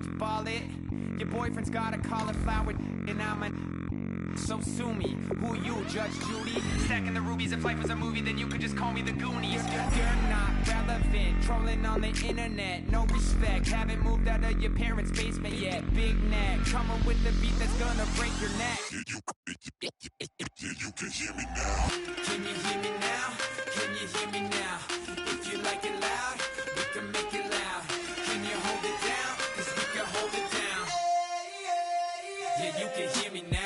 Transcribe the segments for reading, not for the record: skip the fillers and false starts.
ball it. Your boyfriend's got a cauliflower and I'm a... So sue me, who you, Judge Judy? Stacking the rubies, if life was a movie, then you could just call me the Goonies. You're not relevant, trolling on the internet, no respect. Haven't moved out of your parents' basement yet. Big neck, coming with the beat that's gonna break your neck. You can hear me now. Can you hear me now? Can you hear me now? If you like it loud, we can make it loud. Can you hold it down? 'Cause we can hold it down. Yeah, you can hear me now.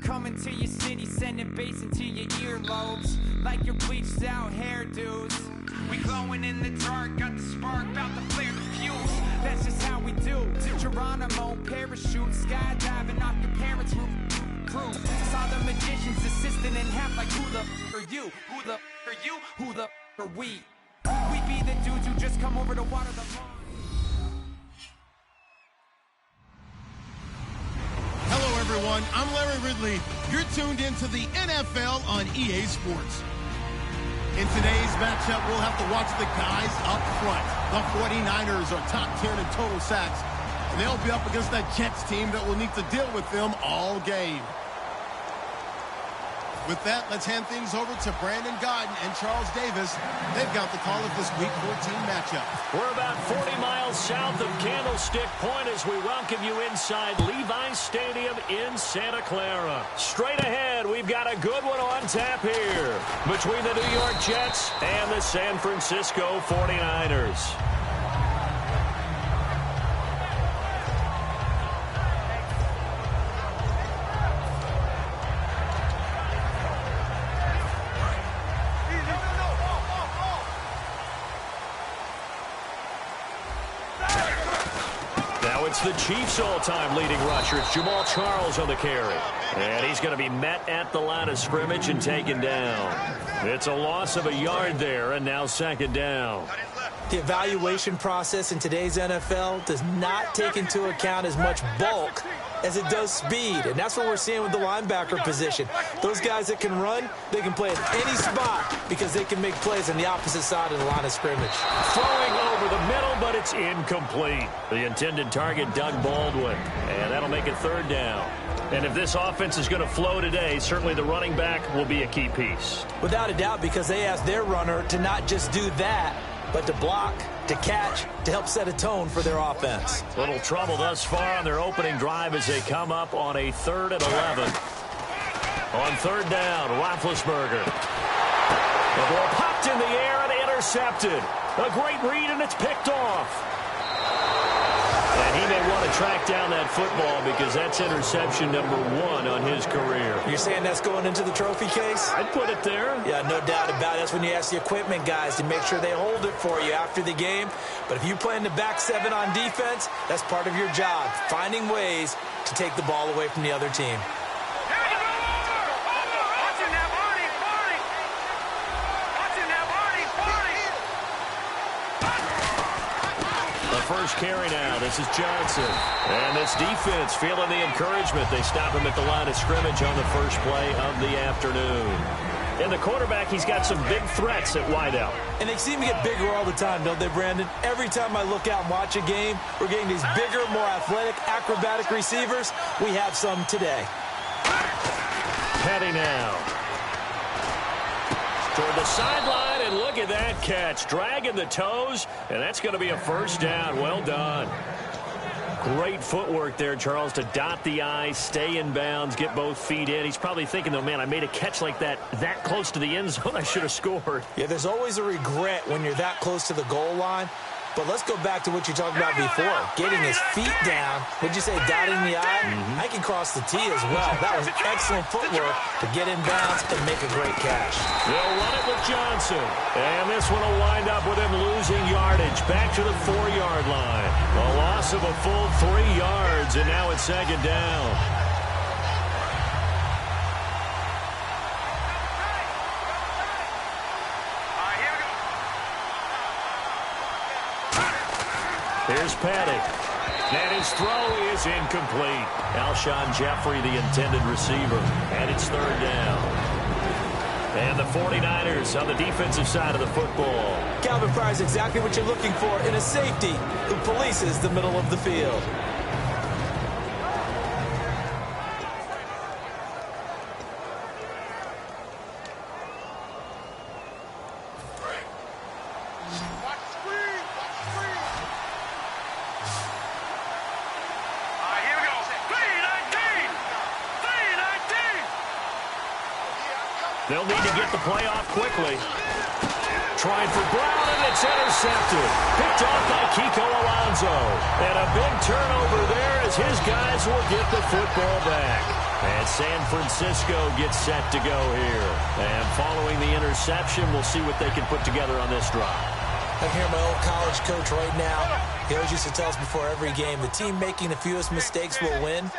Coming to your city, sending bass into your earlobes, like your bleached out hairdos. We glowing in the dark, got the spark, about to flare the fuse. That's just how we do. To Geronimo, parachute, skydiving off your parents' roof. Saw the magician's assistant in half, like who the are you? Who the are you? Who the are we? We be the dudes who just come over to water the lawn. Everyone, I'm Larry Ridley. You're tuned into the NFL on EA Sports. In today's matchup, we'll have to watch the guys up front. The 49ers are top 10 in total sacks, and they'll be up against that Jets team that will need to deal with them all game. With that, let's hand things over to Brandon Godden and Charles Davis. They've got the call of this Week 14 matchup. We're about 40 miles south of Candlestick Point as we welcome you inside Levi's Stadium in Santa Clara. Straight ahead, we've got a good one on tap here between the New York Jets and the San Francisco 49ers. It's the Chiefs' all-time leading rusher. It's Jamal Charles on the carry. And he's going to be met at the line of scrimmage and taken down. It's a loss of a yard there, and now second down. The evaluation process in today's NFL does not take into account as much bulk as it does speed, and that's what we're seeing with the linebacker position. Those guys that can run, they can play at any spot because they can make plays on the opposite side of the line of scrimmage. Throwing over the middle, but it's incomplete. The intended target, Doug Baldwin, and that'll make it third down. And if this offense is going to flow today, certainly the running back will be a key piece. Without a doubt, because they asked their runner to not just do that, but to block, to catch, to help set a tone for their offense. Little trouble thus far on their opening drive as they come up on a 3rd and 11. On third down, Roethlisberger. The ball popped in the air and intercepted. A great read, and it's picked off. And he may want to track down that football because that's interception number 1 on his career. You're saying that's going into the trophy case? I'd put it there. Yeah, no doubt about it. That's when you ask the equipment guys to make sure they hold it for you after the game. But if you play in the back 7 on defense, that's part of your job, finding ways to take the ball away from the other team. First carry now. This is Johnson. And this defense feeling the encouragement. They stop him at the line of scrimmage on the first play of the afternoon. And the quarterback, he's got some big threats at wideout. And they seem to get bigger all the time, don't they, Brandon? Every time I look out and watch a game, we're getting these bigger, more athletic, acrobatic receivers. We have some today. Petty now. Toward the sideline, and look at that catch. Dragging the toes, and that's going to be a first down. Well done. Great footwork there, Charles, to dot the I, stay in bounds, get both feet in. He's probably thinking, though, man, I made a catch like that close to the end zone. I should have scored. Yeah, there's always a regret when you're that close to the goal line. But let's go back to what you talked about before. Getting his feet down. Would you say dotting the I? I can cross the T as well. That was excellent footwork to get in bounds and make a great catch. They'll run it with Johnson. And this one will wind up with him losing yardage. Back to the 4-yard line. A loss of a full 3 yards, and now it's second down. Here's Petty. And his throw is incomplete. Alshon Jeffrey, the intended receiver. And it's third down. And the 49ers on the defensive side of the football. Calvin Pryor's exactly what you're looking for in a safety who polices the middle of the field. They'll need to get the play off quickly. Trying for Brown, and it's intercepted. Picked off by Kiko Alonso. And a big turnover there as his guys will get the football back. And San Francisco gets set to go here. And following the interception, we'll see what they can put together on this drive. I hear my old college coach right now. He always used to tell us before every game, the team making the fewest mistakes will win.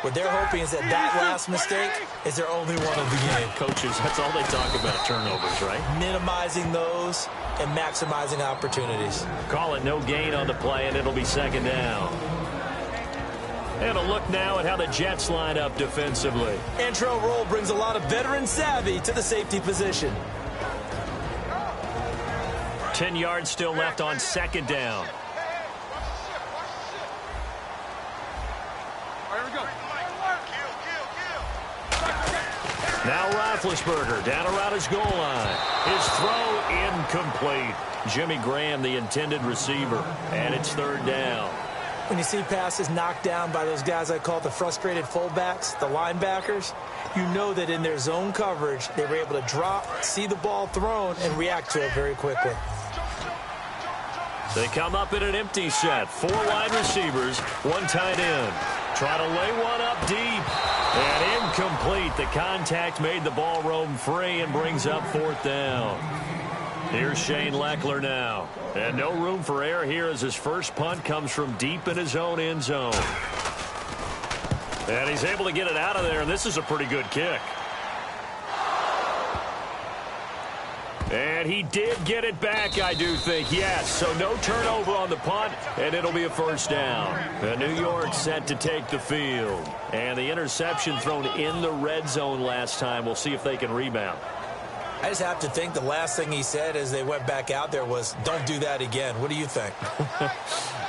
What they're hoping is that last mistake is their only one of the game. Coaches, that's all they talk about, turnovers, right? Minimizing those and maximizing opportunities. Call it no gain on the play, and it'll be second down. And a look now at how the Jets line up defensively. Antrell Roll brings a lot of veteran savvy to the safety position. 10 yards still left on second down. Now Roethlisberger down around his goal line. His throw incomplete. Jimmy Graham, the intended receiver, and it's third down. When you see passes knocked down by those guys I call the frustrated fullbacks, the linebackers, you know that in their zone coverage, they were able to drop, see the ball thrown, and react to it very quickly. They come up in an empty set. 4 wide receivers, 1 tight end. Try to lay one up deep. And incomplete. The contact made the ball roam free and brings up fourth down. Here's Shane Leckler now. And no room for error here as his first punt comes from deep in his own end zone. And he's able to get it out of there, and this is a pretty good kick. And he did get it back, I do think, yes. So no turnover on the punt, and it'll be a first down. And New York set to take the field. And the interception thrown in the red zone last time. We'll see if they can rebound. I just have to think the last thing he said as they went back out there was, don't do that again. What do you think?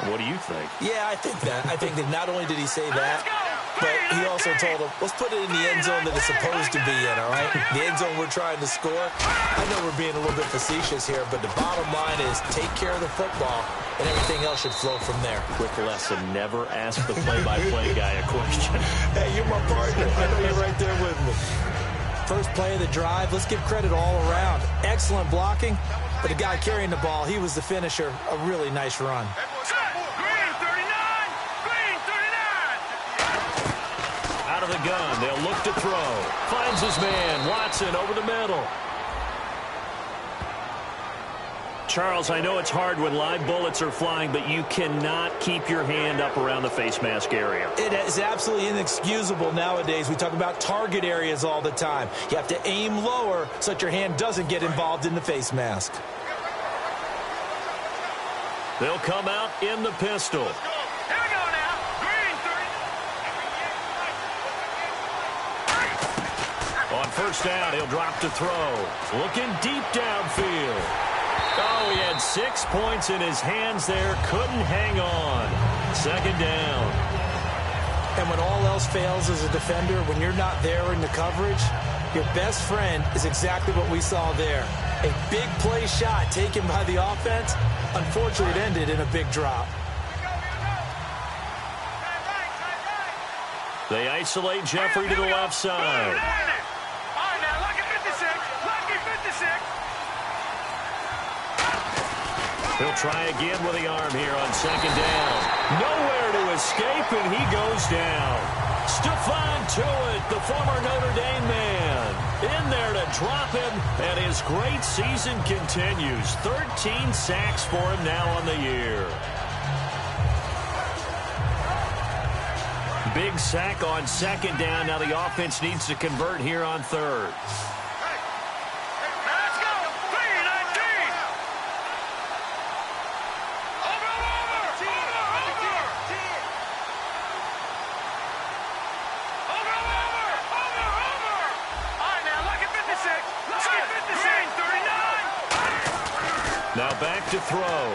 What do you think? Yeah, I think that. I think that not only did he say that, but he also told him, let's put it in the end zone that it's supposed to be in, all right? The end zone we're trying to score. I know we're being a little bit facetious here, but the bottom line is take care of the football, and everything else should flow from there. Quick lesson, never ask the play-by-play guy a question. Hey, you're my partner. I know you're right there with me. First play of the drive, let's give credit all around. Excellent blocking, but the guy carrying the ball, he was the finisher. A really nice run. Out of the gun, they'll look to throw. Finds his man, Watson, over the middle. Charles, I know it's hard when live bullets are flying, but you cannot keep your hand up around the face mask area. It is absolutely inexcusable nowadays. We talk about target areas all the time. You have to aim lower so that your hand doesn't get involved in the face mask. They'll come out in the pistol. Here we go now. Green 30. On first down, he'll drop to throw. Looking deep downfield. Oh, he had 6 points in his hands there. Couldn't hang on. Second down. And when all else fails as a defender, when you're not there in the coverage, your best friend is exactly what we saw there. A big play shot taken by the offense. Unfortunately, it ended in a big drop. They isolate Jeffrey to the left side. All right, now, lucky 56. Lucky 56. He'll try again with the arm here on second down. Nowhere to escape, and he goes down. Stephon Tuitt, the former Notre Dame man, in there to drop him, and his great season continues. 13 sacks for him now on the year. Big sack on second down. Now the offense needs to convert here on third. Let's go. 3-19. Over. Now back to throw.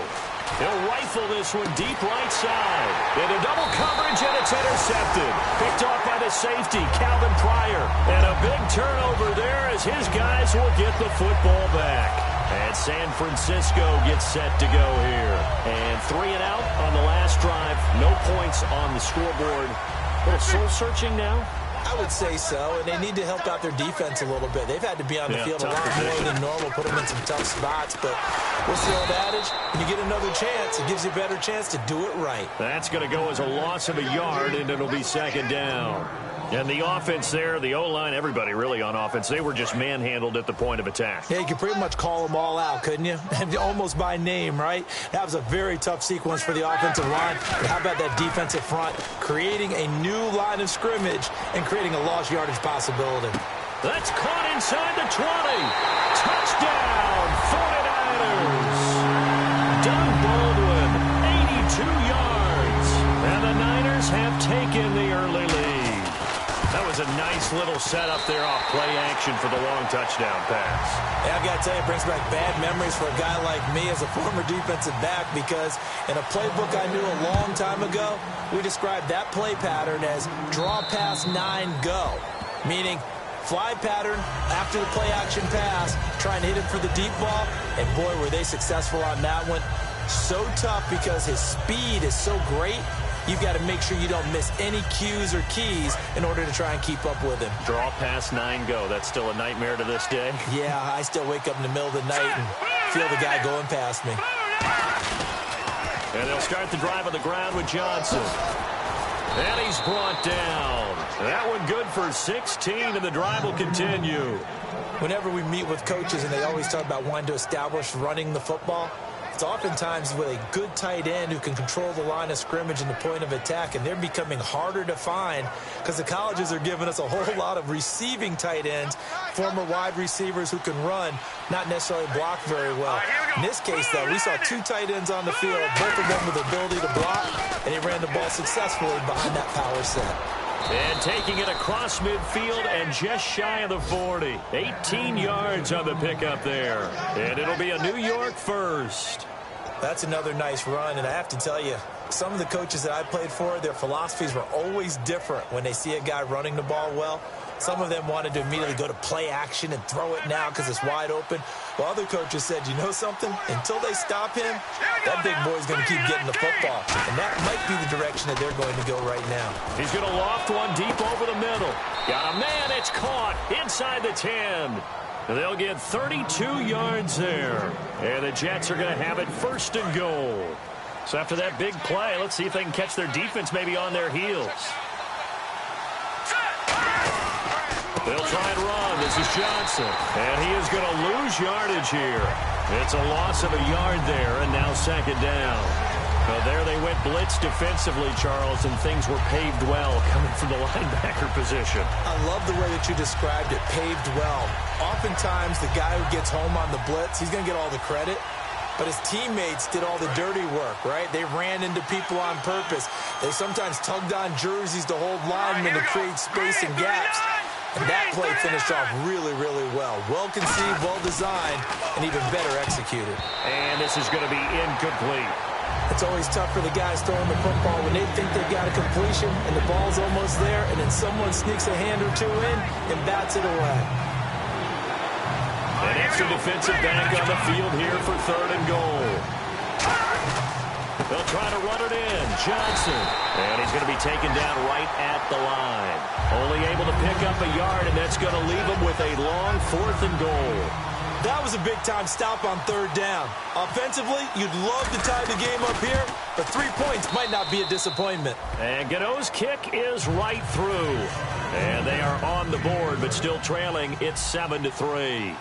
He'll rifle this one deep right side. Into double coverage, and it's intercepted. Picked off by the safety, Calvin Pryor. And a big turnover there as his guys will get the football back. And San Francisco gets set to go here. And 3 and out on the last drive. No points on the scoreboard. A little soul-searching now? I would say so, and they need to help out their defense a little bit. They've had to be on the field a lot more than normal, put them in some tough spots. But what's the old adage? When you get another chance, it gives you a better chance to do it right. That's going to go as a loss of a yard, and it'll be second down. And the offense there, the O-line, everybody really on offense, they were just manhandled at the point of attack. Yeah, you could pretty much call them all out, couldn't you? Almost by name, right? That was a very tough sequence for the offensive line. But how about that defensive front creating a new line of scrimmage and creating a lost yardage possibility? That's caught inside the 20. Touchdown, 49ers. Doug Baldwin, 82 yards. And the Niners have taken the early lead. That was a nice little setup there off play action for the long touchdown pass. Yeah, I got to tell you, it brings back bad memories for a guy like me as a former defensive back, because in a playbook I knew a long time ago, we described that play pattern as draw pass 9 go, meaning fly pattern after the play action pass, trying to hit it for the deep ball, and boy, were they successful on that one. So tough because his speed is so great. You've got to make sure you don't miss any cues or keys in order to try and keep up with him. Draw pass 9 go. That's still a nightmare to this day? Yeah, I still wake up in the middle of the night and feel the guy going past me. And they'll start the drive on the ground with Johnson. And he's brought down. That one good for 16, and the drive will continue. Whenever we meet with coaches and they always talk about wanting to establish running the football, it's oftentimes with a good tight end who can control the line of scrimmage and the point of attack, and they're becoming harder to find because the colleges are giving us a whole lot of receiving tight ends, former wide receivers who can run, not necessarily block very well. In this case, though, we saw 2 tight ends on the field, both of them with the ability to block, and he ran the ball successfully behind that power set. And taking it across midfield and just shy of the 40. 18 yards on the pickup there. And it'll be a New York first. That's another nice run, and I have to tell you, some of the coaches that I played for, their philosophies were always different when they see a guy running the ball well. Some of them wanted to immediately go to play action and throw it now because it's wide open. While other coaches said, you know something? Until they stop him, that big boy's going to keep getting the football. And that might be the direction that they're going to go right now. He's going to loft one deep over the middle. Got a man, it's caught inside the 10. They'll get 32 yards there. And the Jets are going to have it first and goal. So after that big play, let's see if they can catch their defense maybe on their heels. They'll try and run. This is Johnson. And he is going to lose yardage here. It's a loss of a yard there, and now second down. Well, there they went blitz defensively, Charles, and things were paved well coming from the linebacker position. I love the way that you described it, paved well. Oftentimes, the guy who gets home on the blitz, he's going to get all the credit. But his teammates did all the dirty work, right? They ran into people on purpose. They sometimes tugged on jerseys to hold linemen to create space and gaps. And that play finished off really, really well. Well conceived, well designed, and even better executed. And this is going to be incomplete. It's always tough for the guys throwing the football when they think they've got a completion and the ball's almost there, and then someone sneaks a hand or 2 in and bats it away. An extra defensive back on the field here for third and goal. They'll try to run it in. Johnson. And he's going to be taken down right at the line. Only able to pick up a yard, and that's going to leave him with a long 4th and goal. That was a big-time stop on third down. Offensively, you'd love to tie the game up here, but 3 points might not be a disappointment. And Gano's kick is right through. And they are on the board, but still trailing. It's 7-3.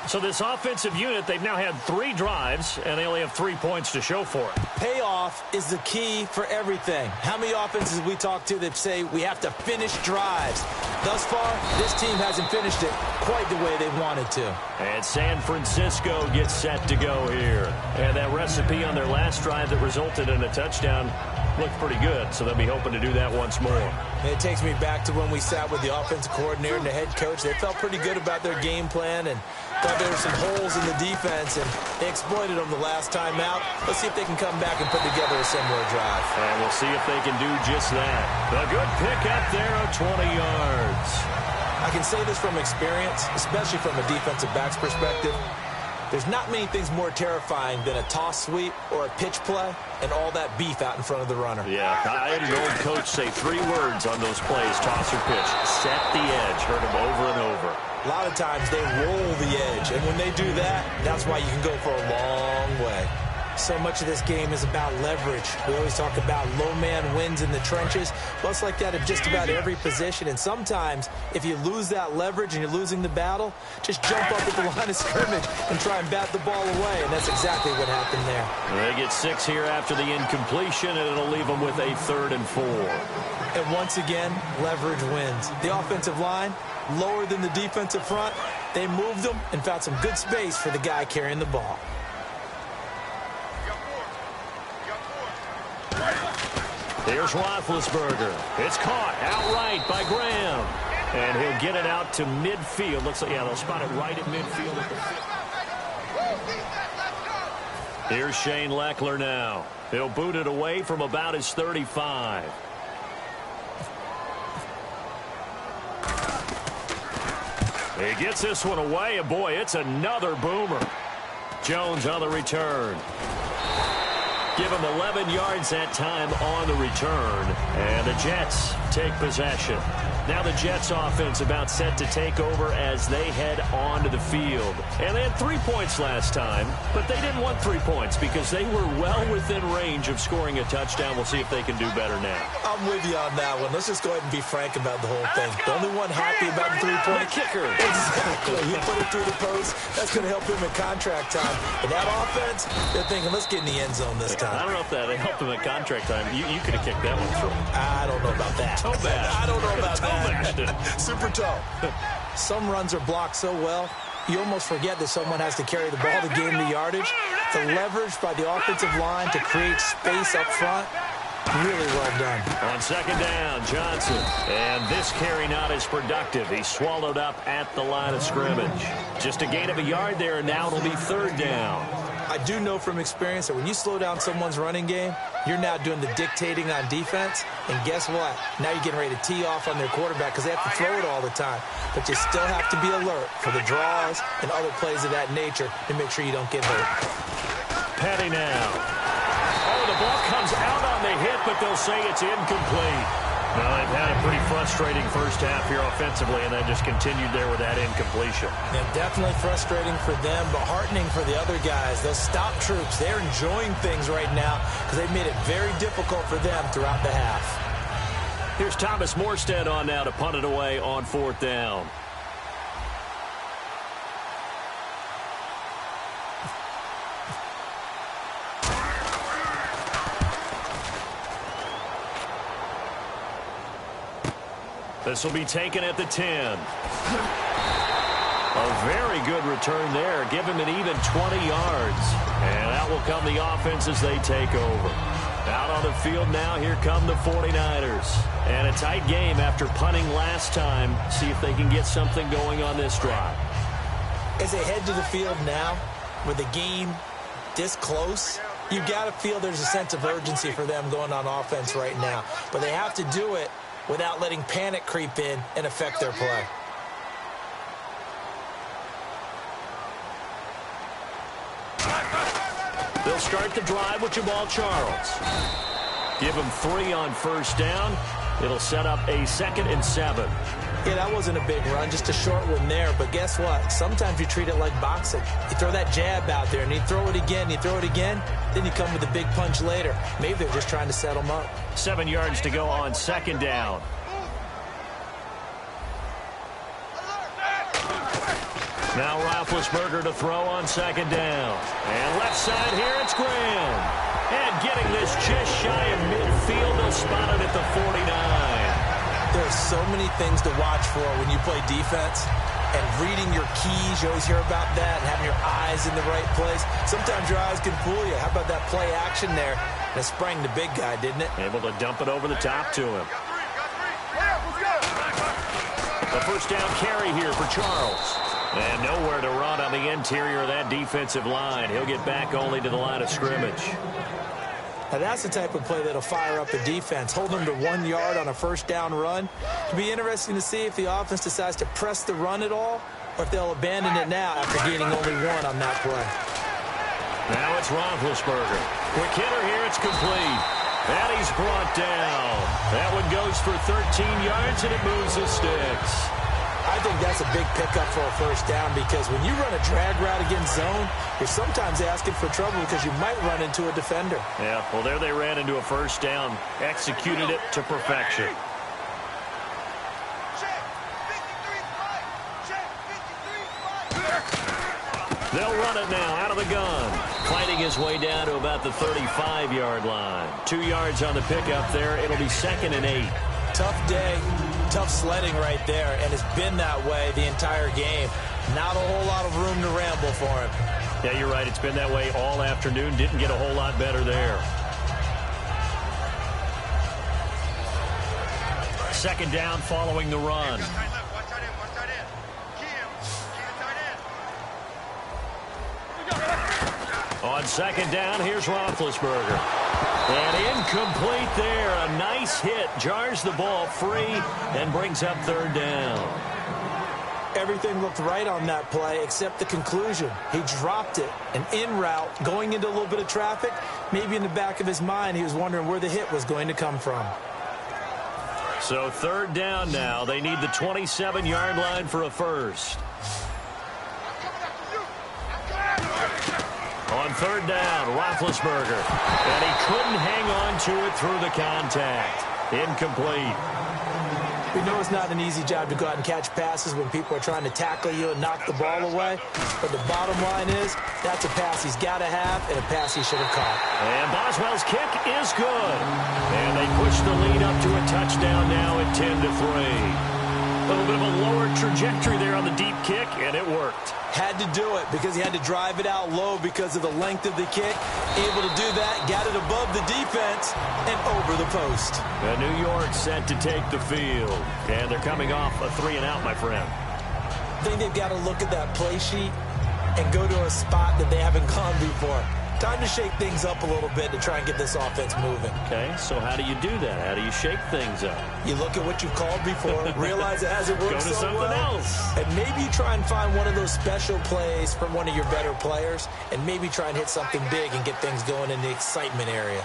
So this offensive unit, they've now had 3 drives, and they only have 3 points to show for it. Payoff is the key for everything. How many offenses we talk to that say we have to finish drives? Thus far, this team hasn't finished it quite the way they wanted to. And San Francisco gets set to go here. And that recipe on their last drive that resulted in a touchdown looked pretty good, so they'll be hoping to do that once more. And it takes me back to when we sat with the offensive coordinator and the head coach. They felt pretty good about their game plan, and Thought there were some holes in the defense, and they exploited them the last time out. Let's see if they can come back and put together a similar drive. And we'll see if they can do just that. A good pickup there of 20 yards. I can say this from experience, especially from a defensive back's perspective. There's not many things more terrifying than a toss sweep or a pitch play and all that beef out in front of the runner. Yeah, I had an old coach say 3 words on those plays, toss or pitch. Set the edge. Heard him over and over. A lot of times they roll the edge, and when they do that, that's why you can go for a long way. So much of this game is about leverage. We always talk about low man wins in the trenches. Well, it's like that at just about every position. And sometimes, if you lose that leverage and you're losing the battle, just jump up at the line of scrimmage and try and bat the ball away. And that's exactly what happened there. They get 6 here after the incompletion, and it'll leave them with a 3rd and 4. And once again, leverage wins. The offensive line, lower than the defensive front. They moved them and found some good space for the guy carrying the ball. Here's Roethlisberger. It's caught outright by Graham. And he'll get it out to midfield. Looks like, yeah, they'll spot it right at midfield. Here's Shane Leckler now. He'll boot it away from about his 35. He gets this one away, and boy, it's another boomer. Jones on the return. Give him 11 yards that time on the return. And the Jets take possession. Now the Jets offense about set to take over as they head onto the field. And they had 3 points last time, but they didn't want 3 points because they were well within range of scoring a touchdown. We'll see if they can do better now. I'm with you on that one. Let's just go ahead and be frank about the whole thing. The only one happy about the 3-point kicker. Exactly. He put it through the post. That's going to help him in contract time. But that offense, they're thinking, let's get in the end zone this time. I don't know if that helped him at contract time. You could have kicked that one through. I don't know about that. Toe bash. I don't know about that. Toe Super toe. Some runs are blocked so well, you almost forget that someone has to carry the ball to gain the yardage. The leverage by the offensive line to create space up front, really well done. On 2nd down, Johnson. And this carry not as productive. He's swallowed up at the line of scrimmage. Just a gain of a yard there, and now it'll be 3rd down. I do know from experience that when you slow down someone's running game, you're now doing the dictating on defense. And guess what? Now you're getting ready to tee off on their quarterback because they have to throw it all the time. But you still have to be alert for the draws and other plays of that nature to make sure you don't get hurt. Petty now. Oh, the ball comes out on the hit, but they'll say it's incomplete. Well, they've had a pretty frustrating first half here offensively, and then just continued there with that incompletion. Yeah, definitely frustrating for them, but heartening for the other guys. Those stop troops, they're enjoying things right now because they've made it very difficult for them throughout the half. Here's Thomas Morstead on now to punt it away on 4th down. This will be taken at the 10. A very good return there. Give him an even 20 yards. And out will come the offense as they take over. Out on the field now, here come the 49ers. And a tight game after punting last time. See if they can get something going on this drive. As they head to the field now, with the game this close, you've got to feel there's a sense of urgency for them going on offense right now. But they have to do it without letting panic creep in and affect their play. They'll start the drive with Jamal Charles. Give him 3 on 1st down. It'll set up a 2nd and 7. Yeah, that wasn't a big run, just a short one there. But guess what? Sometimes you treat it like boxing. You throw that jab out there, and you throw it again, then you come with a big punch later. Maybe they're just trying to set them up. 7 yards to go on 2nd down. Now Roethlisberger to throw on 2nd down. And left side here, it's Graham. And getting this just shy of midfield, they'll spot it at the 49. There are so many things to watch for when you play defense. And reading your keys, you always hear about that, and having your eyes in the right place. Sometimes your eyes can fool you. How about that play action there? And it sprang the big guy, didn't it? Able to dump it over the top to him. The 1st down carry here for Charles. And nowhere to run on the interior of that defensive line. He'll get back only to the line of scrimmage. Now that's the type of play that'll fire up a defense. Hold them to 1 yard on a first down run. It'll be interesting to see if the offense decides to press the run at all or if they'll abandon it now after gaining only 1 on that play. Now it's Roethlisberger. Quick hitter here, it's complete. And he's brought down. That one goes for 13 yards, and it moves the sticks. I think that's a big pickup for a first down because when you run a drag route against zone, you're sometimes asking for trouble because you might run into a defender. Yeah, well, there they ran into a first down, executed it to perfection. They'll run it now out of the gun. Fighting his way down to about the 35-yard line. 2 yards on the pickup there. It'll be 2nd and 8. Tough day. Tough sledding right there, and it's been that way the entire game. Not a whole lot of room to ramble for him. Yeah, you're right. It's been that way all afternoon. Didn't get a whole lot better there. 2nd down following the run. On 2nd down, here's Roethlisberger. And incomplete there. A nice hit. Jars the ball free and brings up 3rd down. Everything looked right on that play except the conclusion. He dropped it. An in route going into a little bit of traffic. Maybe in the back of his mind he was wondering where the hit was going to come from. So 3rd down now. They need the 27-yard line for a first. On 3rd down, Roethlisberger. And he couldn't hang on to it through the contact. Incomplete. We know it's not an easy job to go out and catch passes when people are trying to tackle you and knock the ball away. But the bottom line is, that's a pass he's got to have and a pass he should have caught. And Boswell's kick is good. And they push the lead up to a touchdown now at 10-3. A little bit of a lower trajectory there on the deep kick, and it worked. Had to do it because he had to drive it out low because of the length of the kick. Able to do that, got it above the defense and over the post. And New York set to take the field. And they're coming off a 3-and-out, my friend. I think they've got to look at that play sheet and go to a spot that they haven't gone before. Time to shake things up a little bit to try and get this offense moving. Okay, so how do you do that? How do you shake things up? You look at what you've called before, realize it hasn't worked Go to so something well, else. and maybe you try and find one of those special plays from one of your better players, and maybe try and hit something big and get things going in the excitement area.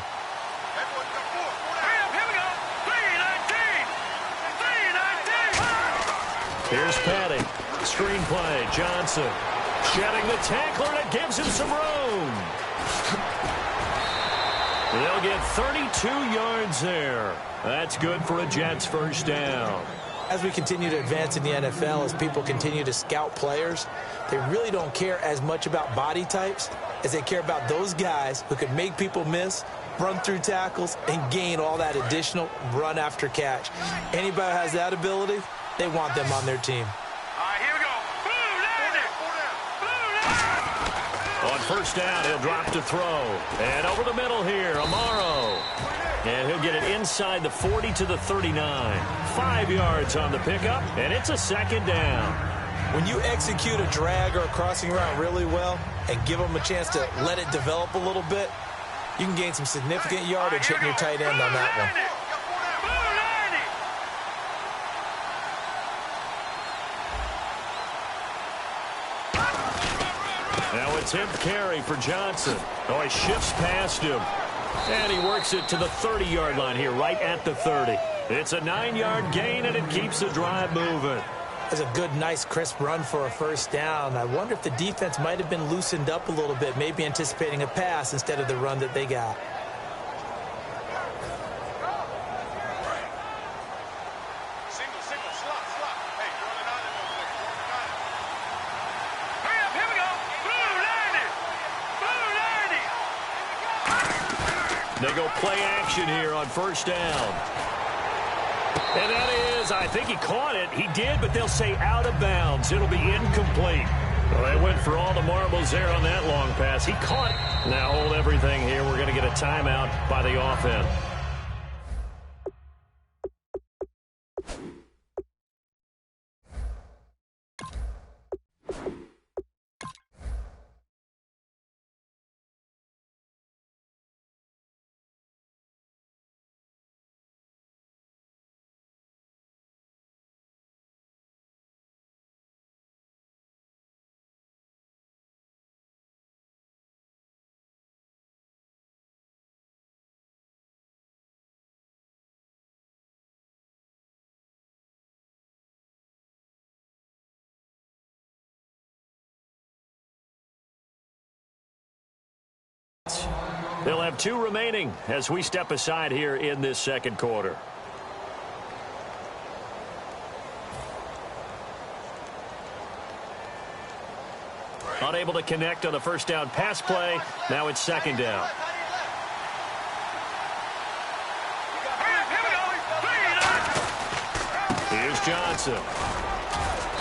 Here's Patty. Screenplay. Johnson. Shedding the tackler, and it gives him some room. They'll get 32 yards there. That's good for a Jets first down. As we continue to advance in the NFL, as people continue to scout players, they really don't care as much about body types as they care about those guys who can make people miss, run through tackles, and gain all that additional run after catch. Anybody who has that ability, they want them on their team. On first down, he'll drop to throw. And over the middle here, Amaro. And he'll get it inside the 40 to the 39. 5 yards on the pickup, and it's a 2nd down. When you execute a drag or a crossing route really well and give them a chance to let it develop a little bit, you can gain some significant yardage hitting your tight end on that one. Now it's him carry for Johnson. Oh, he shifts past him. And he works it to the 30-yard line here, right at the 30. It's a 9-yard gain, and it keeps the drive moving. That's a good, nice, crisp run for a first down. I wonder if the defense might have been loosened up a little bit, maybe anticipating a pass instead of the run that they got. They go play action here on first down. And that is, I think he caught it. He did, but they'll say out of bounds. It'll be incomplete. Well, they went for all the marbles there on that long pass. He caught it. Now hold everything here. We're going to get a timeout by the offense. They'll have 2 remaining as we step aside here in this second quarter. Unable to connect on the first down pass play. Now it's second down. Here's Johnson.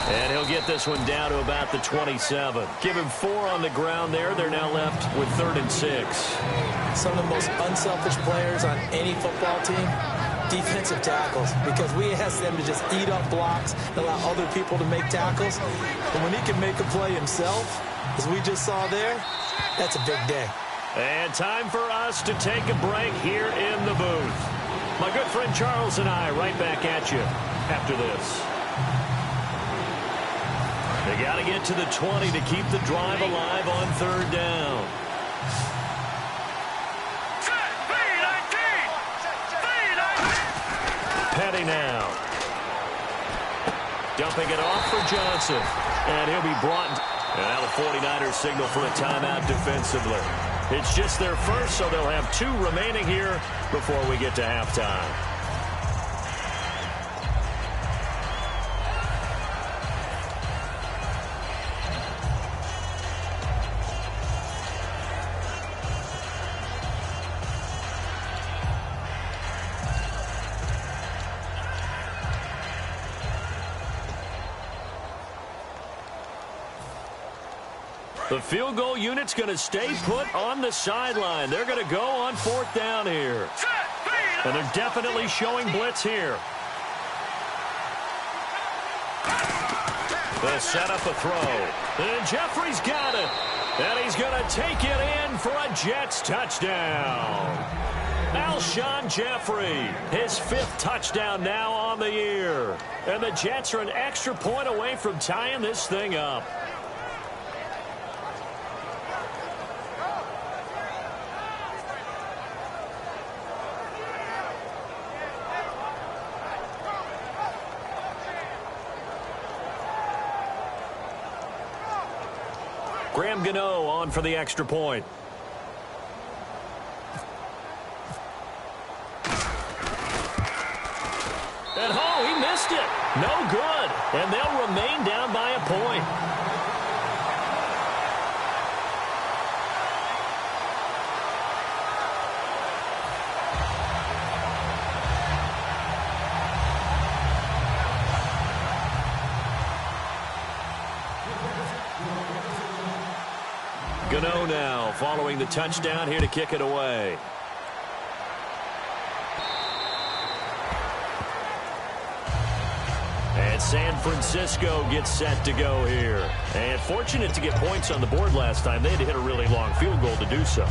And he'll get this one down to about the 27. Give him 4 on the ground there. They're now left with 3rd and 6. Some of the most unselfish players on any football team, defensive tackles, because we ask them to just eat up blocks and allow other people to make tackles. And when he can make a play himself, as we just saw there, that's a big day. And time for us to take a break here in the booth. My good friend Charles and I right back at you after this. They got to get to the 20 to keep the drive alive on 3rd down. Petty now. Dumping it off for Johnson. And he'll be brought. And now the 49ers signal for a timeout defensively. It's just their first, so they'll have 2 remaining here before we get to halftime. The field goal unit's going to stay put on the sideline. They're going to go on 4th down here. And they're definitely showing blitz here. They'll set up a throw. And Jeffrey's got it. And he's going to take it in for a Jets touchdown. Alshon Jeffrey, his 5th touchdown now on the year. And the Jets are an extra point away from tying this thing up. Graham Gano on for the extra point. And he missed it. No good. And they'll remain down by a point. Gano now following the touchdown here to kick it away. And San Francisco gets set to go here. And fortunate to get points on the board last time. They had to hit a really long field goal to do so.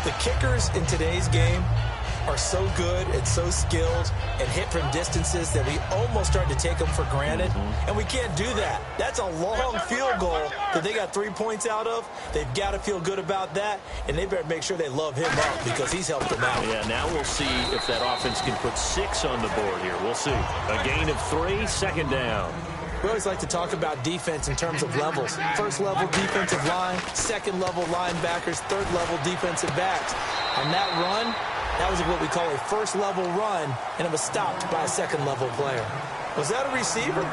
The kickers in today's game are so good and so skilled and hit from distances that we almost start to take them for granted. And we can't do that. That's a long field goal that they got 3 points out of. They've got to feel good about that, and they better make sure they love him up because he's helped them out. Yeah, now we'll see if that offense can put 6 on the board here. We'll see. A gain of 3, 2nd down. We always like to talk about defense in terms of levels. 1st level defensive line, 2nd level linebackers, 3rd level defensive backs. On that run, that was what we call a 1st level run, and it was stopped by a 2nd level player. Was that a receiver?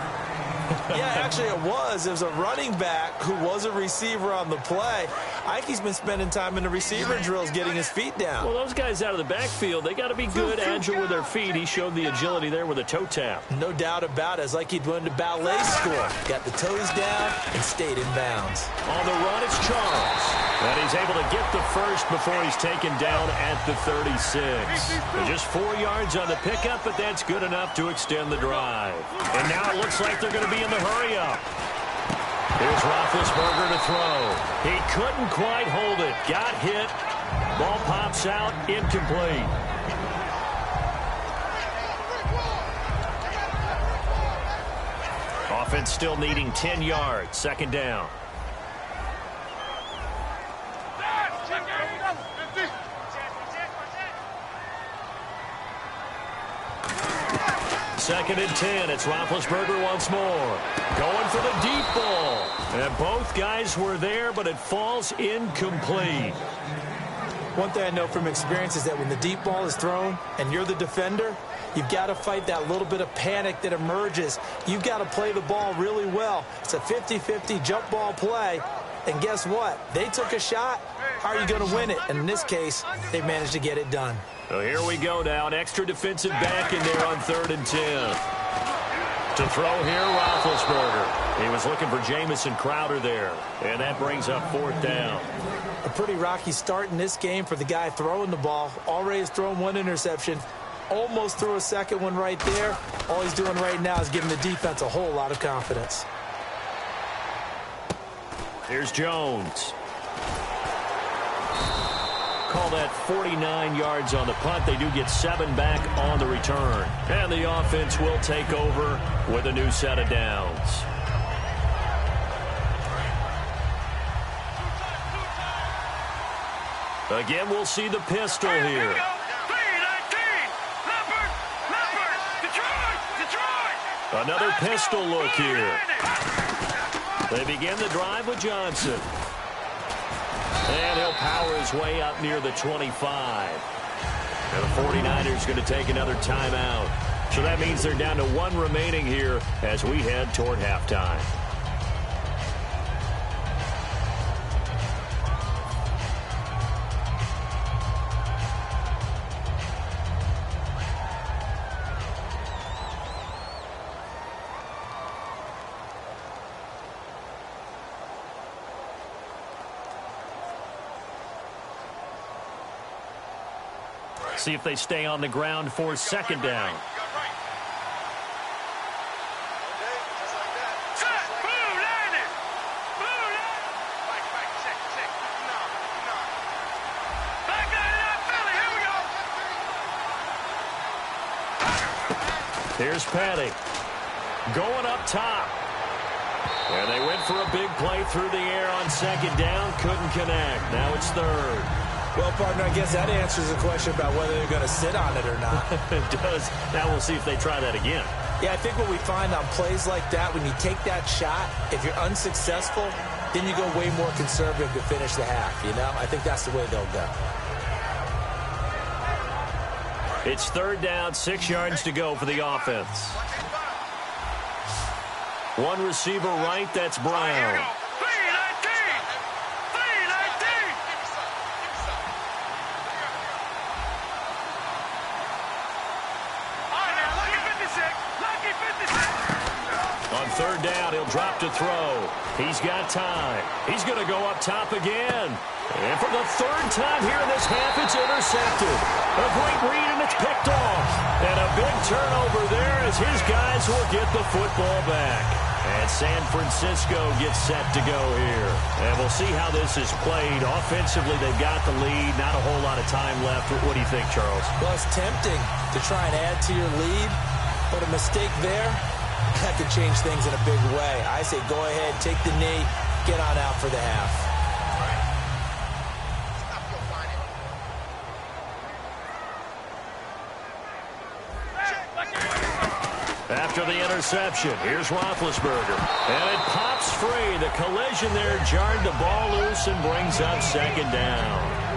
Yeah, actually it was. It was a running back who was a receiver on the play. Ike's been spending time in the receiver drills getting his feet down. Well, those guys out of the backfield, they got to be good, agile with their feet. He showed the agility there with a toe tap. No doubt about it. It's like he'd won the ballet school. Got the toes down and stayed in bounds. On the run, it's Charles. And he's able to get the first before he's taken down at the 36. And just 4 yards on the pickup, but that's good enough to extend the drive. And now it looks like they're going to be in the hurry-up. Here's Roethlisberger to throw. He couldn't quite hold it. Got hit. Ball pops out. Incomplete. Offense still needing 10 yards. 2nd down. Second and 10. It's Roethlisberger once more. Going for the deep ball. And both guys were there, but it falls incomplete. One thing I know from experience is that when the deep ball is thrown and you're the defender, you've got to fight that little bit of panic that emerges. You've got to play the ball really well. It's a 50-50 jump ball play. And guess what? They took a shot. How are you going to win it? And in this case, they managed to get it done. So here we go now. An extra defensive back in there on 3rd and 10. To throw here, Roethlisberger. He was looking for Jamison Crowder there. And that brings up 4th down. A pretty rocky start in this game for the guy throwing the ball. Already has thrown 1 interception. Almost threw a second one right there. All he's doing right now is giving the defense a whole lot of confidence. Here's Jones. Call that 49 yards on the punt. They do get 7 back on the return. And the offense will take over with a new set of downs. Again, we'll see the pistol here. Another pistol look here. They begin the drive with Johnson. And he'll power his way up near the 25. And the 49ers going to take another timeout. So that means they're down to 1 remaining here as we head toward halftime. See if they stay on the ground for 2nd down. Here's Petty. Going up top. And they went for a big play through the air on 2nd down. Couldn't connect. Now it's 3rd. Well, partner, I guess that answers the question about whether they're going to sit on it or not. It does. Now we'll see if they try that again. Yeah, I think what we find on plays like that, when you take that shot, if you're unsuccessful, then you go way more conservative to finish the half, you know? I think that's the way they'll go. It's 3rd down, 6 yards to go for the offense. 1 receiver right, that's Brown. On 3rd down, he'll drop to throw. He's got time. He's going to go up top again. And for the 3rd time here in this half, it's intercepted. A great read, and it's picked off. And a big turnover there as his guys will get the football back. And San Francisco gets set to go here. And we'll see how this is played. Offensively, they've got the lead. Not a whole lot of time left. What do you think, Charles? Well, it's tempting to try and add to your lead, but a mistake there, that could change things in a big way. I say go ahead, take the knee, get on out for the half. After the interception, here's Roethlisberger. And it pops free. The collision there jarred the ball loose and brings up 2nd down.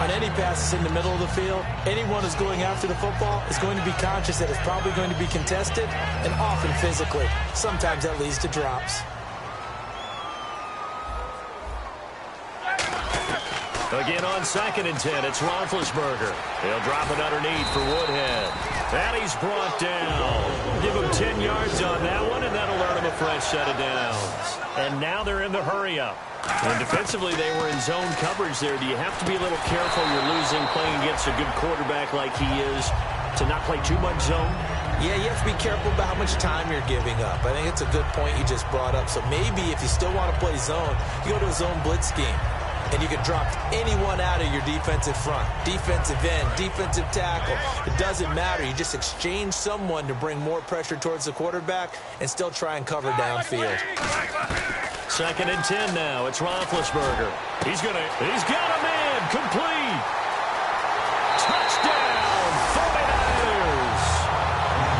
On any passes in the middle of the field, anyone who's going after the football is going to be conscious that it's probably going to be contested, and often physically. Sometimes that leads to drops. Again on 2nd and 10, it's Roethlisberger. He'll drop it underneath for Woodhead. And he's brought down. Give him 10 yards on that one, and that'll earn him a fresh set of downs. And now they're in the hurry-up. And defensively, they were in zone coverage there. Do you have to be a little careful? You're losing playing against a good quarterback like he is to not play too much zone? Yeah, you have to be careful about how much time you're giving up. I think it's a good point you just brought up. So maybe if you still want to play zone, you go to a zone blitz scheme. And you can drop anyone out of your defensive front. Defensive end, defensive tackle. It doesn't matter. You just exchange someone to bring more pressure towards the quarterback and still try and cover downfield. 2nd and 10 now. It's Roethlisberger. He's got a man. Complete. Touchdown, 49ers.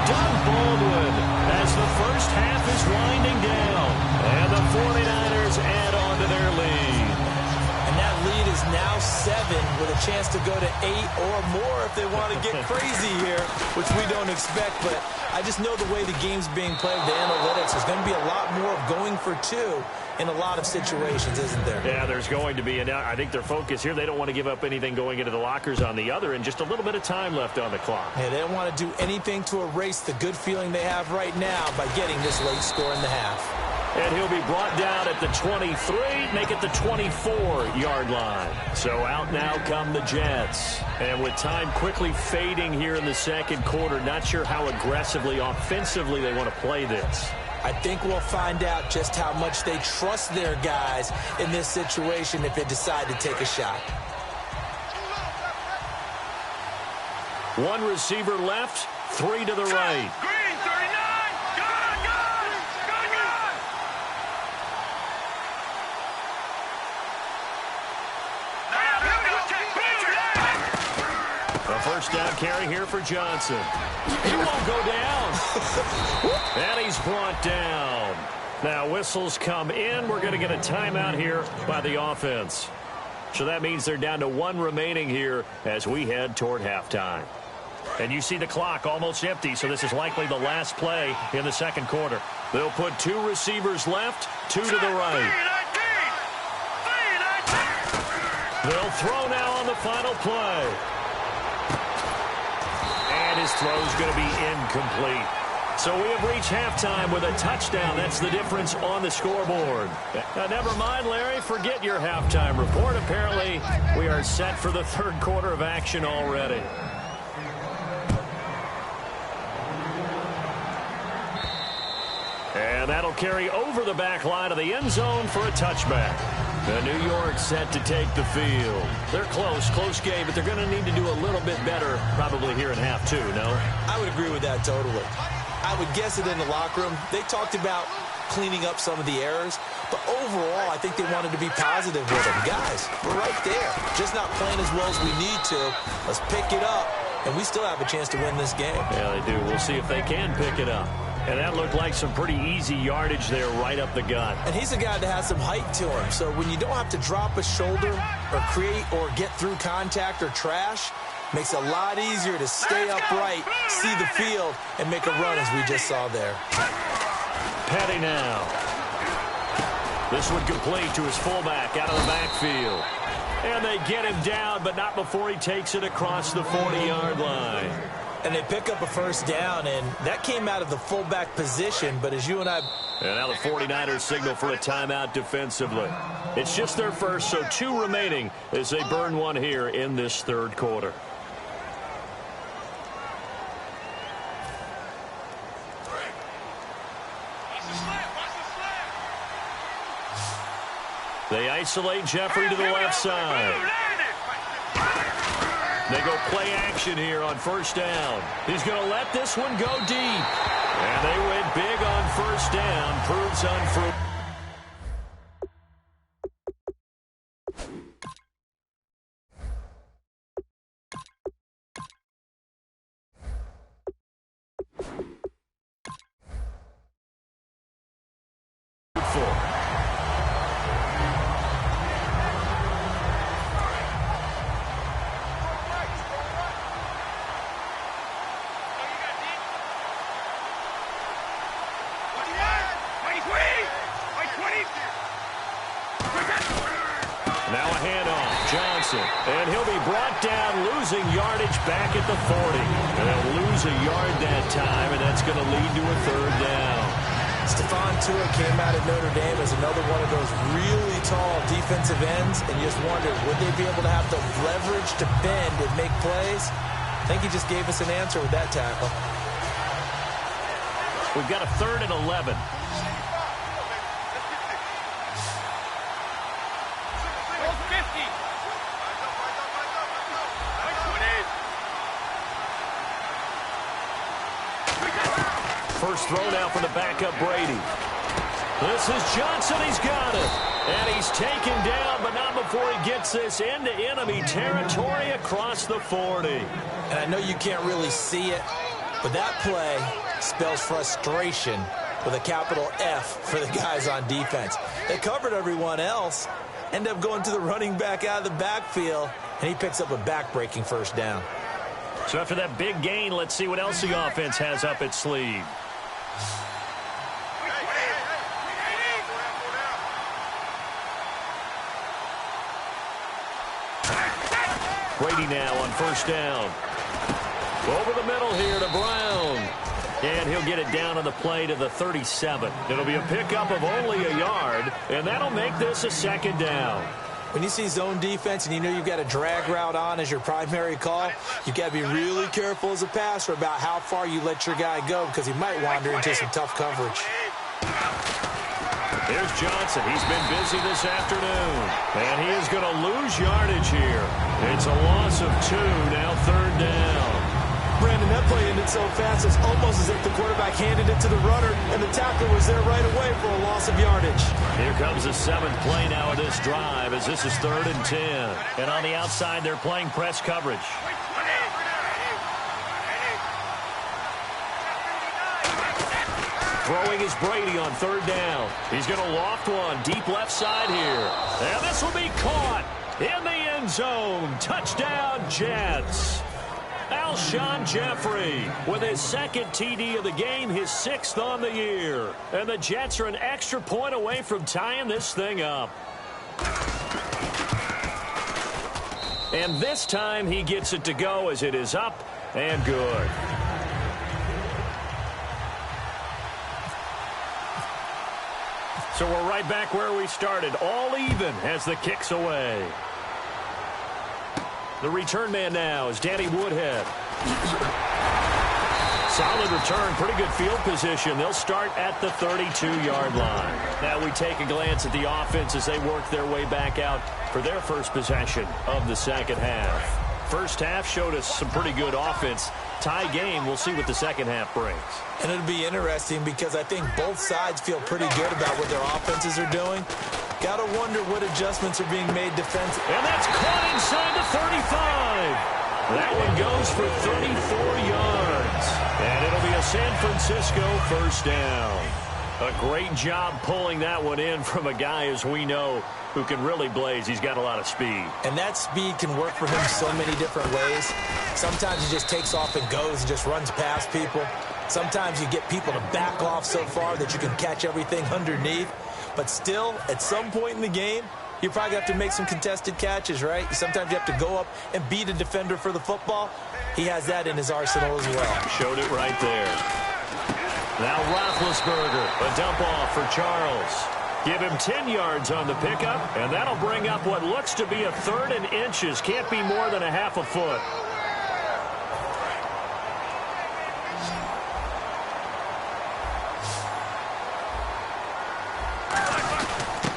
Doug Baldwin as the first half is winding down. And the 49ers add on to their lead. And that lead is now 7 with a chance to go to 8 or more if they want to get crazy here, which we don't expect. But I just know the way the game's being played, the analytics, there's going to be a lot more of going for 2 in a lot of situations, isn't there? Yeah, there's going to be. And I think their focus here, they don't want to give up anything going into the lockers on the other, and just a little bit of time left on the clock. Yeah, they don't want to do anything to erase the good feeling they have right now by getting this late score in the half. And he'll be brought down at the 23, make it the 24-yard line. So out now come the Jets. And with time quickly fading here in the second quarter, not sure how aggressively, offensively they want to play this. I think we'll find out just how much they trust their guys in this situation if they decide to take a shot. One receiver left, 3 to the right. Green, 39. A first down carry here for Johnson. He won't go down. And he's brought down. Now whistles come in. We're going to get a timeout here by the offense. So that means they're down to 1 remaining here as we head toward halftime. And you see the clock almost empty, so this is likely the last play in the second quarter. They'll put 2 receivers left, 2 to the right. They'll throw now on the final play. And his throw's going to be incomplete. So we have reached halftime with a touchdown. That's the difference on the scoreboard. Never mind, Larry. Forget your halftime report. Apparently, we are set for the third quarter of action already. And that'll carry over the back line of the end zone for a touchback. New York set to take the field. They're close game, but they're going to need to do a little bit better probably here in half 2, no? I would agree with that totally. I would guess it in the locker room. They talked about cleaning up some of the errors, but overall, I think they wanted to be positive with them. Guys, we're right there. Just not playing as well as we need to. Let's pick it up, and we still have a chance to win this game. Yeah, they do. We'll see if they can pick it up. And that looked like some pretty easy yardage there right up the gut. And he's a guy that has some height to him, so when you don't have to drop a shoulder or create or get through contact or trash, makes it a lot easier to stay upright, see the field, and make a run as we just saw there. Petty now. This one complete to his fullback out of the backfield. And they get him down, but not before he takes it across the 40-yard line. And they pick up a first down, and that came out of the fullback position, but as you and I... And now the 49ers signal for a timeout defensively. It's just their first, so 2 remaining as they burn one here in this third quarter. They isolate Jeffrey to the left side. They go play action here on first down. He's going to let this one go deep. And they went big on first down. Proves unfruitful. Now a handoff, Johnson, and he'll be brought down, losing yardage back at the 40. And they'll lose a yard that time, and that's going to lead to a third down. Stephon Tua came out of Notre Dame as another one of those really tall defensive ends, and you just wondered, would they be able to have the leverage to bend and make plays? I think he just gave us an answer with that tackle. We've got a 3rd and 11. First throw now for the backup Brady. This is Johnson. He's got it. And he's taken down, but not before he gets this into enemy territory across the 40. And I know you can't really see it, but that play spells frustration with a capital F for the guys on defense. They covered everyone else, end up going to the running back out of the backfield, and he picks up a back-breaking first down. So after that big gain, let's see what else the offense has up its sleeve. Brady now on first down. Over the middle here to Brown. And he'll get it down on the play to the 37. It'll be a pickup of only a yard, and that'll make this a second down. When you see zone defense and you know you've got a drag route on as your primary call, you've got to be really careful as a passer about how far you let your guy go because he might wander into some tough coverage. Here's Johnson. He's been busy this afternoon. And he is going to lose yardage here. It's a loss of 2, now third down. Brandon, that play ended so fast, it's almost as if the quarterback handed it to the runner, and the tackler was there right away for a loss of yardage. Here comes the 7th play now of this drive, as this is 3rd and 10. And on the outside, they're playing press coverage. Throwing is Brady on 3rd down. He's going to loft one deep left side here. And this will be caught in the end zone. Touchdown, Jets. Alshon Jeffrey with his 2nd TD of the game, his 6th on the year. And the Jets are an extra point away from tying this thing up. And this time he gets it to go as it is up and good. So we're right back where we started, all even as the kick's away. The return man now is Danny Woodhead. Solid return, pretty good field position. They'll start at the 32-yard line. Now we take a glance at the offense as they work their way back out for their first possession of the second half. First half showed us some pretty good offense. Tie game, we'll see what the second half brings. And it'll be interesting because I think both sides feel pretty good about what their offenses are doing. Got to wonder what adjustments are being made defensively. And that's caught inside the 35. That one goes for 34 yards. And it'll be a San Francisco first down. A great job pulling that one in from a guy, as we know, who can really blaze. He's got a lot of speed. And that speed can work for him so many different ways. Sometimes he just takes off and goes and just runs past people. Sometimes you get people to back off so far that you can catch everything underneath. But still, at some point in the game, you probably have to make some contested catches, right? Sometimes you have to go up and beat a defender for the football. He has that in his arsenal as well. Showed it right there. Now Roethlisberger, a dump off for Charles. Give him 10 yards on the pickup, and that'll bring up what looks to be a 3rd and inches. Can't be more than a half a foot.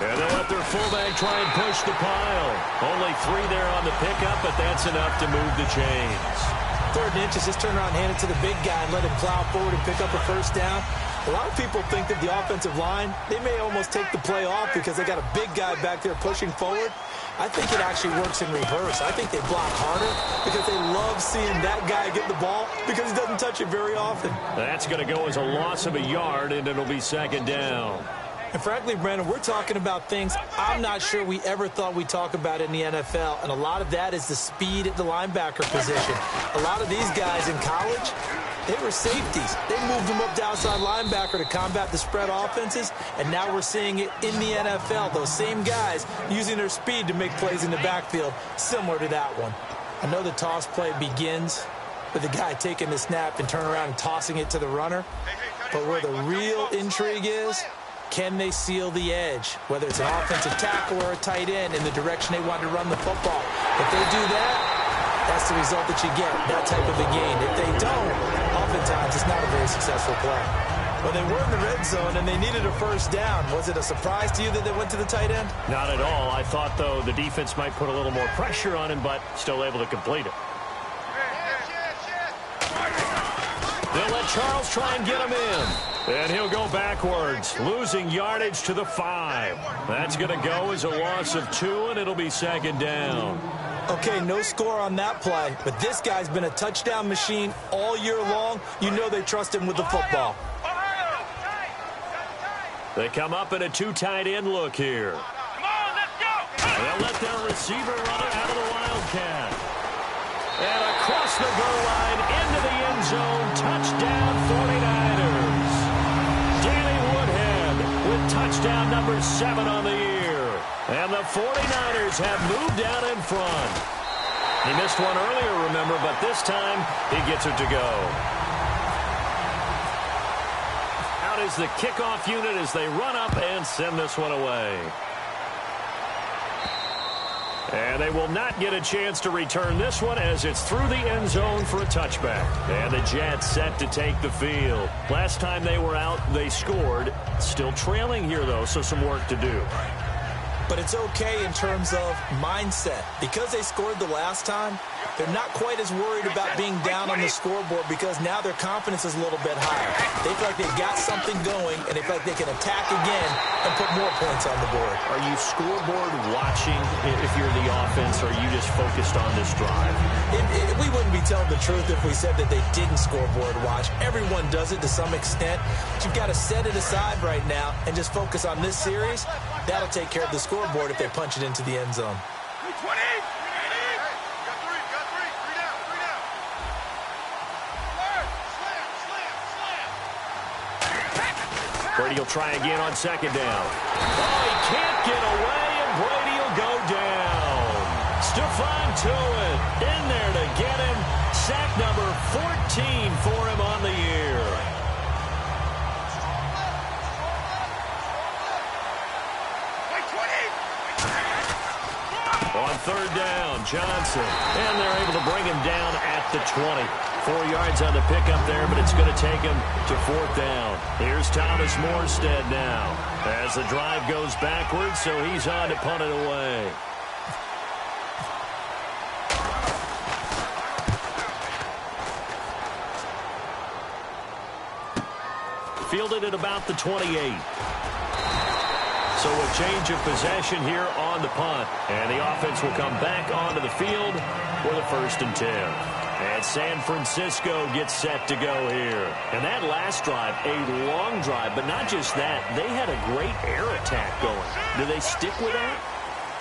And they'll let their fullback try and push the pile. Only 3 there on the pickup, but that's enough to move the chains. 3rd and inches, just turn around and hand it to the big guy and let him plow forward and pick up a first down. A lot of people think that the offensive line, they may almost take the play off because they got a big guy back there pushing forward. I think it actually works in reverse. I think they block harder because they love seeing that guy get the ball because he doesn't touch it very often. That's going to go as a loss of a yard, and it'll be 2nd down. And frankly, Brandon, we're talking about things I'm not sure we ever thought we'd talk about in the NFL, and a lot of that is the speed at the linebacker position. A lot of these guys in college, they were safeties. They moved them up to outside linebacker to combat the spread offenses, and now we're seeing it in the NFL. Those same guys using their speed to make plays in the backfield, similar to that one. I know the toss play begins with the guy taking the snap and turning around and tossing it to the runner, but where the real intrigue is, can they seal the edge, whether it's an offensive tackle or a tight end, in the direction they want to run the football? If they do that, that's the result that you get, that type of a gain. If they don't, oftentimes it's not a very successful play. When they were in the red zone and they needed a first down, was it a surprise to you that they went to the tight end? Not at all. I thought, though, the defense might put a little more pressure on him, but still able to complete it. They'll let Charles try and get him in. And he'll go backwards, losing yardage to the 5. That's going to go as a loss of 2, and it'll be 2nd down. Okay, no score on that play, but this guy's been a touchdown machine all year long. You know they trust him with the football. They come up in a 2 tight end look here. Come on, let's go! They'll let their receiver run it out of the Wildcat. And across the goal line into the end zone. Touchdown 49ers. Danny Woodhead with touchdown number 7 on the year. And the 49ers have moved out in front. He missed one earlier, remember, but this time he gets it to go. Out is the kickoff unit as they run up and send this one away. And they will not get a chance to return this one as it's through the end zone for a touchback. And the Jets set to take the field. Last time they were out, they scored. Still trailing here, though, so some work to do. But it's okay in terms of mindset. Because they scored the last time, they're not quite as worried about being down on the scoreboard because now their confidence is a little bit higher. They feel like they've got something going, and they feel like they can attack again and put more points on the board. Are you scoreboard watching if you're the offense, or are you just focused on this drive? We wouldn't be telling the truth if we said that they didn't scoreboard watch. Everyone does it to some extent. But you've got to set it aside right now and just focus on this series. That'll take care of the scoreboard if they punch it into the end zone. 20! Brady will try again on second down. Oh, he can't get away, and Brady will go down. Stephon Tuitt in there to get him. Sack number 14 for him on the year. On third down, Johnson. And they're able to bring him down at the 20. 4 yards on the pickup there, but it's going to take him to fourth down. Here's Thomas Morstead now as the drive goes backwards, so he's on to punt it away. Fielded at about the 28. So a change of possession here on the punt. And the offense will come back onto the field with a 1st and 10. And San Francisco gets set to go here. And that last drive, a long drive, but not just that. They had a great air attack going. Do they stick with that?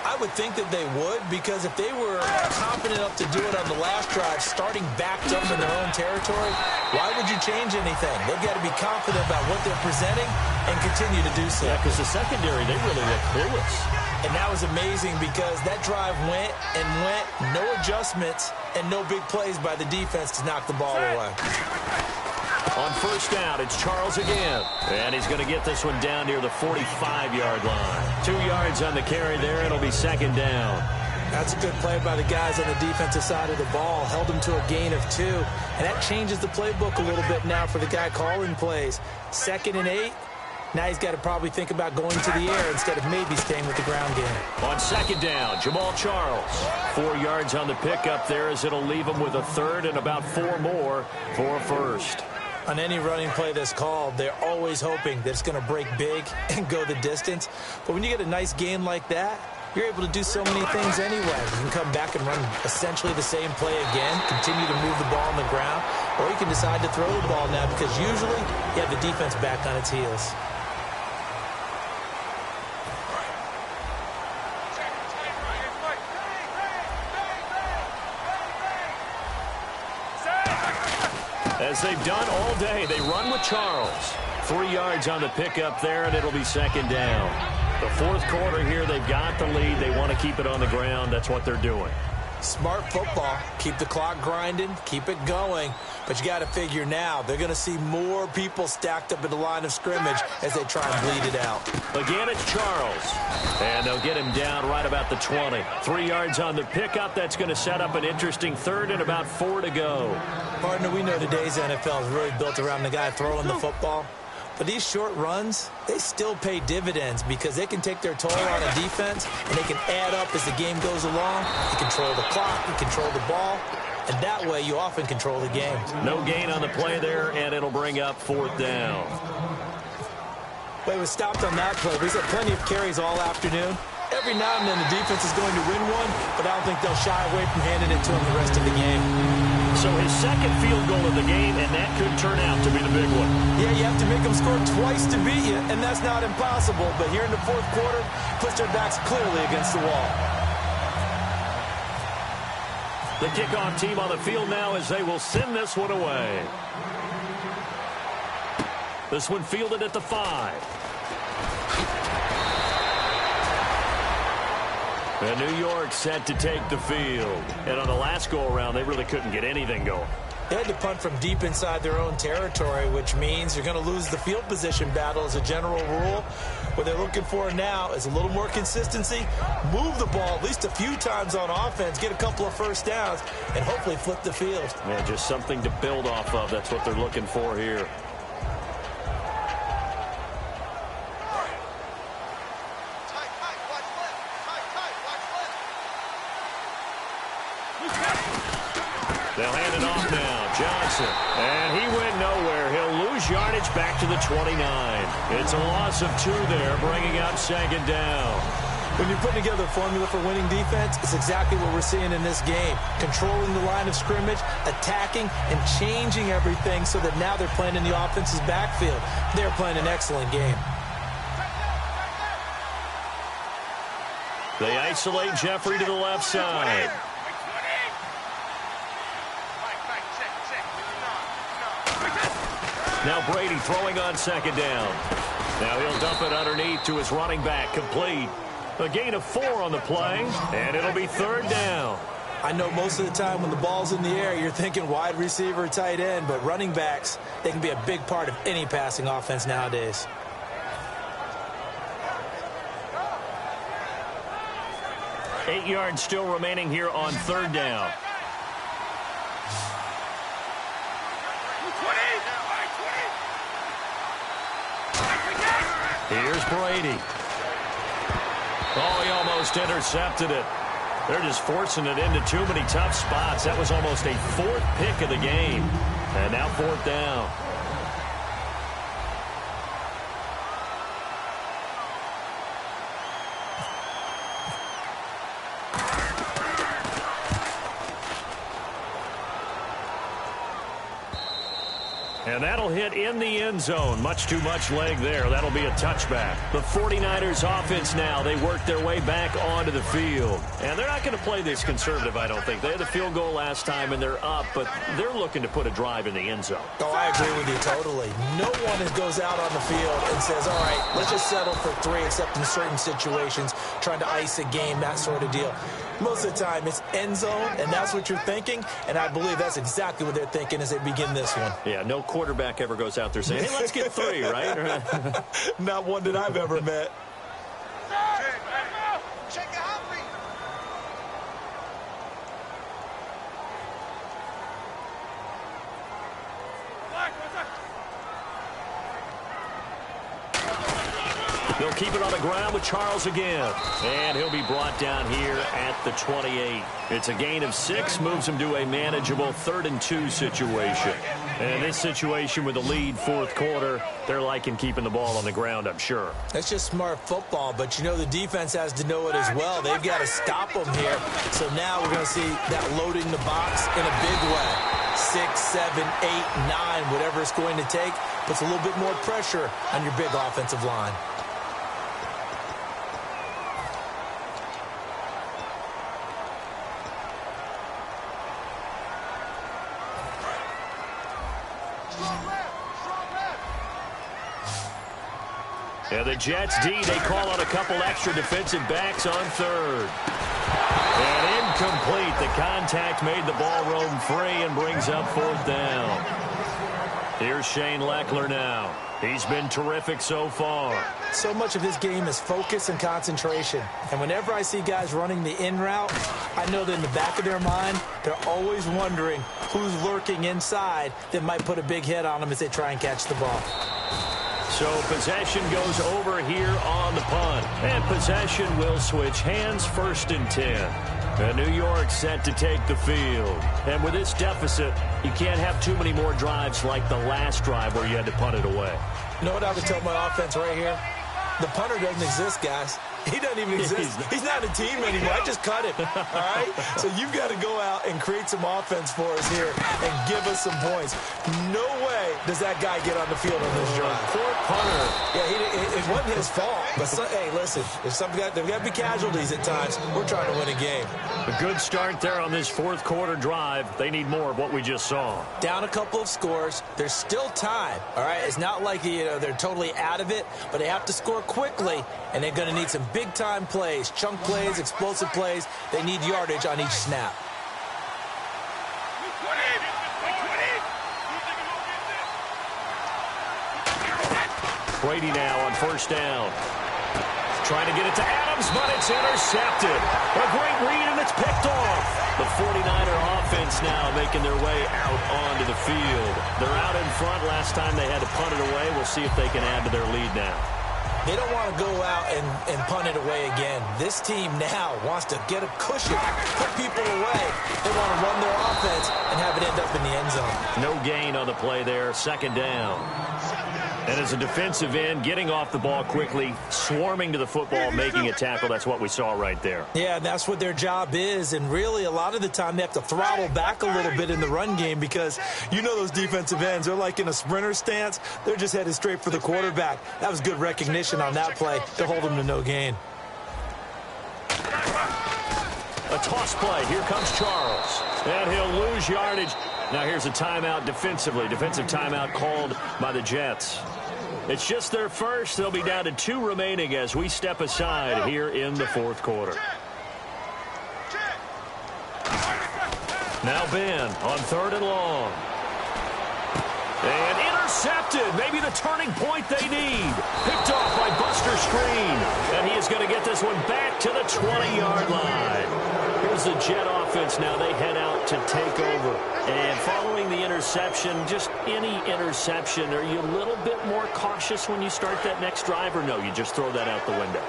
I would think that they would, because if they were confident enough to do it on the last drive, starting backed up in their own territory, why would you change anything? They've got to be confident about what they're presenting and continue to do so. Yeah, because the secondary, they really look clueless. And that was amazing because that drive went and went, no adjustments, and no big plays by the defense to knock the ball away. On first down, it's Charles again. And he's going to get this one down near the 45-yard line. 2 yards on the carry there. It'll be second down. That's a good play by the guys on the defensive side of the ball. Held him to a gain of 2. And that changes the playbook a little bit now for the guy calling plays. 2nd and 8. Now he's got to probably think about going to the air instead of maybe staying with the ground game. On second down, Jamal Charles. 4 yards on the pickup there as it'll leave him with a 3rd and about 4 more for a 1st. On any running play that's called, they're always hoping that it's going to break big and go the distance. But when you get a nice gain like that, you're able to do so many things anyway. You can come back and run essentially the same play again, continue to move the ball on the ground, or you can decide to throw the ball now because usually you have the defense back on its heels. As they've done all day, they run with Charles. 3 yards on the pickup there, and it'll be second down. The 4th quarter here, they've got the lead. They want to keep it on the ground. That's what they're doing. Smart football. Keep the clock grinding. Keep it going. But you got to figure now, they're going to see more people stacked up at the line of scrimmage as they try and bleed it out. Again, it's Charles. And they'll get him down right about the 20. 3 yards on the pickup. That's going to set up an interesting 3rd and about 4 to go. Partner, we know today's NFL is really built around the guy throwing the football. But these short runs, they still pay dividends because they can take their toll on a defense and they can add up as the game goes along. You control the clock, you control the ball, and that way you often control the game. No gain on the play there, and it'll bring up 4th down. But it was stopped on that play. We've had plenty of carries all afternoon. Every now and then the defense is going to win one, but I don't think they'll shy away from handing it to them the rest of the game. So his second field goal of the game, and that could turn out to be the big one. Yeah, you have to make them score twice to beat you, and that's not impossible. But here in the fourth quarter, puts their backs clearly against the wall. The kickoff team on the field now as they will send this one away. This one fielded at the 5. And New York set to take the field. And on the last go-around, they really couldn't get anything going. They had to punt from deep inside their own territory, which means you're going to lose the field position battle as a general rule. What they're looking for now is a little more consistency, move the ball at least a few times on offense, get a couple of first downs, and hopefully flip the field. Yeah, just something to build off of. That's what they're looking for here. They'll hand it off now. Johnson. And he went nowhere. He'll lose yardage back to the 29. It's a loss of 2 there, bringing up second down. When you're putting together a formula for winning defense, it's exactly what we're seeing in this game. Controlling the line of scrimmage, attacking, and changing everything so that now they're playing in the offense's backfield. They're playing an excellent game. They isolate Jeffrey to the left side. Now Brady throwing on second down. Now he'll dump it underneath to his running back, complete. A gain of 4 on the play, and it'll be third down. I know most of the time when the ball's in the air, you're thinking wide receiver, tight end, but running backs, they can be a big part of any passing offense nowadays. Eight yards still remaining here on third down. Here's Brady. Oh, he almost intercepted it. They're just forcing it into too many tough spots. That was almost a 4th pick of the game. And now 4th down. And that'll hit in the end zone. Much too much leg there. That'll be a touchback. The 49ers offense now. They work their way back onto the field. And they're not going to play this conservative, I don't think. They had the field goal last time, and they're up, but they're looking to put a drive in the end zone. Oh, I agree with you totally. No one goes out on the field and says, all right, let's just settle for 3, except in certain situations, trying to ice a game, that sort of deal. Most of the time, it's end zone, and that's what you're thinking, and I believe that's exactly what they're thinking as they begin this one. Yeah, no quarterback ever goes out there saying, hey, let's get 3, right? Not one that I've ever met. They'll keep it on the ground with Charles again. And he'll be brought down here at the 28. It's a gain of 6, moves him to a manageable 3rd and 2 situation. And this situation with the lead 4th quarter, they're liking keeping the ball on the ground, I'm sure. That's just smart football, but you know the defense has to know it as well. They've got to stop them here. So now we're going to see that loading the box in a big way. 6, 7, 8, 9, whatever it's going to take, puts a little bit more pressure on your big offensive line. And the Jets D, they call out a couple extra defensive backs on 3rd. And incomplete. The contact made the ball roam free and brings up 4th down. Here's Shane Leckler now. He's been terrific so far. So much of his game is focus and concentration. And whenever I see guys running the in route, I know that in the back of their mind, they're always wondering who's lurking inside that might put a big hit on them as they try and catch the ball. So possession goes over here on the punt. And possession will switch hands, 1st and 10. And New York set to take the field. And with this deficit, you can't have too many more drives like the last drive where you had to punt it away. You know what I would tell my offense right here? The punter doesn't exist, guys. He doesn't even exist. He's not a team anymore. I just cut him, all right? So you've got to go out and create some offense for us here and give us some points. No way does that guy get on the field on this drive. Poor punter. Yeah, it wasn't his fault. But, hey, listen, there's got to be casualties at times. We're trying to win a game. A good start there on this fourth quarter drive. They need more of what we just saw. Down a couple of scores. There's still time, all right? It's not like, they're totally out of it, but they have to score quickly, and they're going to need some big-time plays, chunk plays, explosive plays. They need yardage on each snap. Brady now on first down. Trying to get it to Adams, but it's intercepted. A great read, and it's picked off. The 49er offense now making their way out onto the field. They're out in front. Last time they had to punt it away. We'll see if they can add to their lead now. They don't want to go out and punt it away again. This team now wants to get a cushion, put people away. They want to run their offense and have it end up in the end zone. No gain on the play there. Second down. And as a defensive end, getting off the ball quickly, swarming to the football, making a tackle, that's what we saw right there. Yeah, and that's what their job is. And really, a lot of the time, they have to throttle back a little bit in the run game because those defensive ends, they're like in a sprinter stance. They're just headed straight for the quarterback. That was good recognition on that play to hold them to no gain. A toss play. Here comes Charles. And he'll lose yardage. Now here's a timeout defensively. Defensive timeout called by the Jets. It's just their first. They'll be down to 2 remaining as we step aside here in the fourth quarter. Now Ben on 3rd and long. And intercepted. Maybe the turning point they need. Picked off by Buster Screen. And he is going to get this one back to the 20-yard line. Here's the Jet offense now. They head out to take over. And following the interception, just any interception, are you a little bit more cautious when you start that next drive, or no, you just throw that out the window?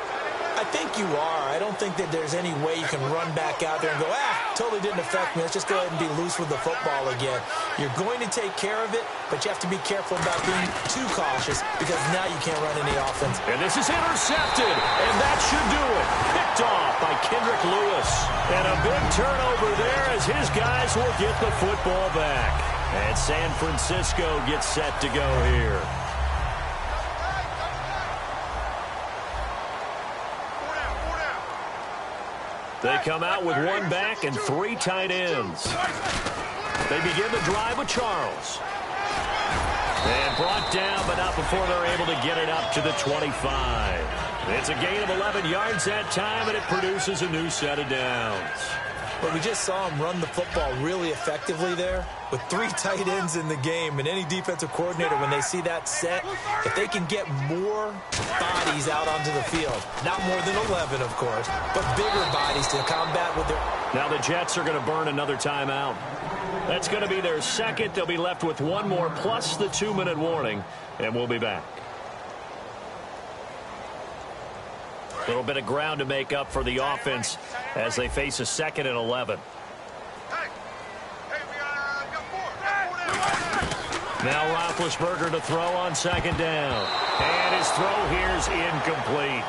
I think you are. I don't think that there's any way you can run back out there and go, totally didn't affect me. Let's just go ahead and be loose with the football again. You're going to take care of it, but you have to be careful about being too cautious because now you can't run any offense. And this is intercepted, and that should do it. Picked off by Kendrick Lewis. And a big turnover there as his guys will get the football back. And San Francisco gets set to go here. They come out with 1 back and 3 tight ends. They begin the drive with Charles. And brought down, but not before they're able to get it up to the 25. It's a gain of 11 yards that time, and it produces a new set of downs. But we just saw him run the football really effectively there with 3 tight ends in the game. And any defensive coordinator, when they see that set, if they can get more bodies out onto the field, not more than 11, of course, but bigger bodies to combat with their... Now the Jets are going to burn another timeout. That's going to be their second. They'll be left with 1 more plus the 2-minute warning, and we'll be back. A little bit of ground to make up for the offense as they face a 2nd and 11. Now Roethlisberger to throw on 2nd down. And his throw here is incomplete.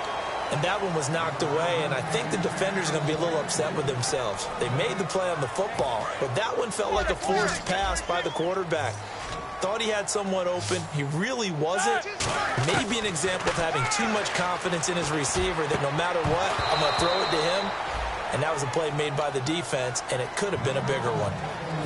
And that one was knocked away, and I think the defenders are going to be a little upset with themselves. They made the play on the football, but that one felt like a forced pass by the quarterback. Thought he had someone open. He really wasn't. Maybe an example of having too much confidence in his receiver that no matter what, I'm going to throw it to him. And that was a play made by the defense, and it could have been a bigger one.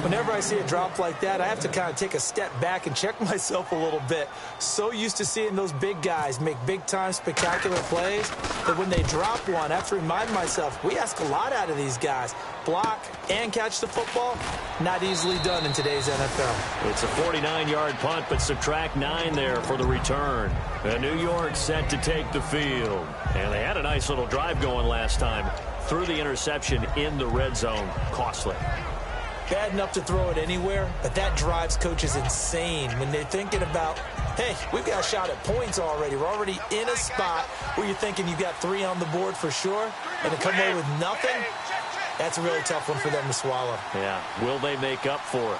Whenever I see a drop like that, I have to kind of take a step back and check myself a little bit. So used to seeing those big guys make big-time spectacular plays that when they drop one, I have to remind myself, we ask a lot out of these guys. Block and catch the football, not easily done in today's NFL. It's a 49-yard punt, but subtract 9 there for the return. And New York set to take the field. And they had a nice little drive going last time. Threw the interception in the red zone. Costly. Bad enough to throw it anywhere, but that drives coaches insane when they're thinking about, hey, we've got a shot at points already. We're already in a spot where you're thinking you've got 3 on the board for sure, and to come away with nothing, that's a really tough one for them to swallow. Yeah, will they make up for it?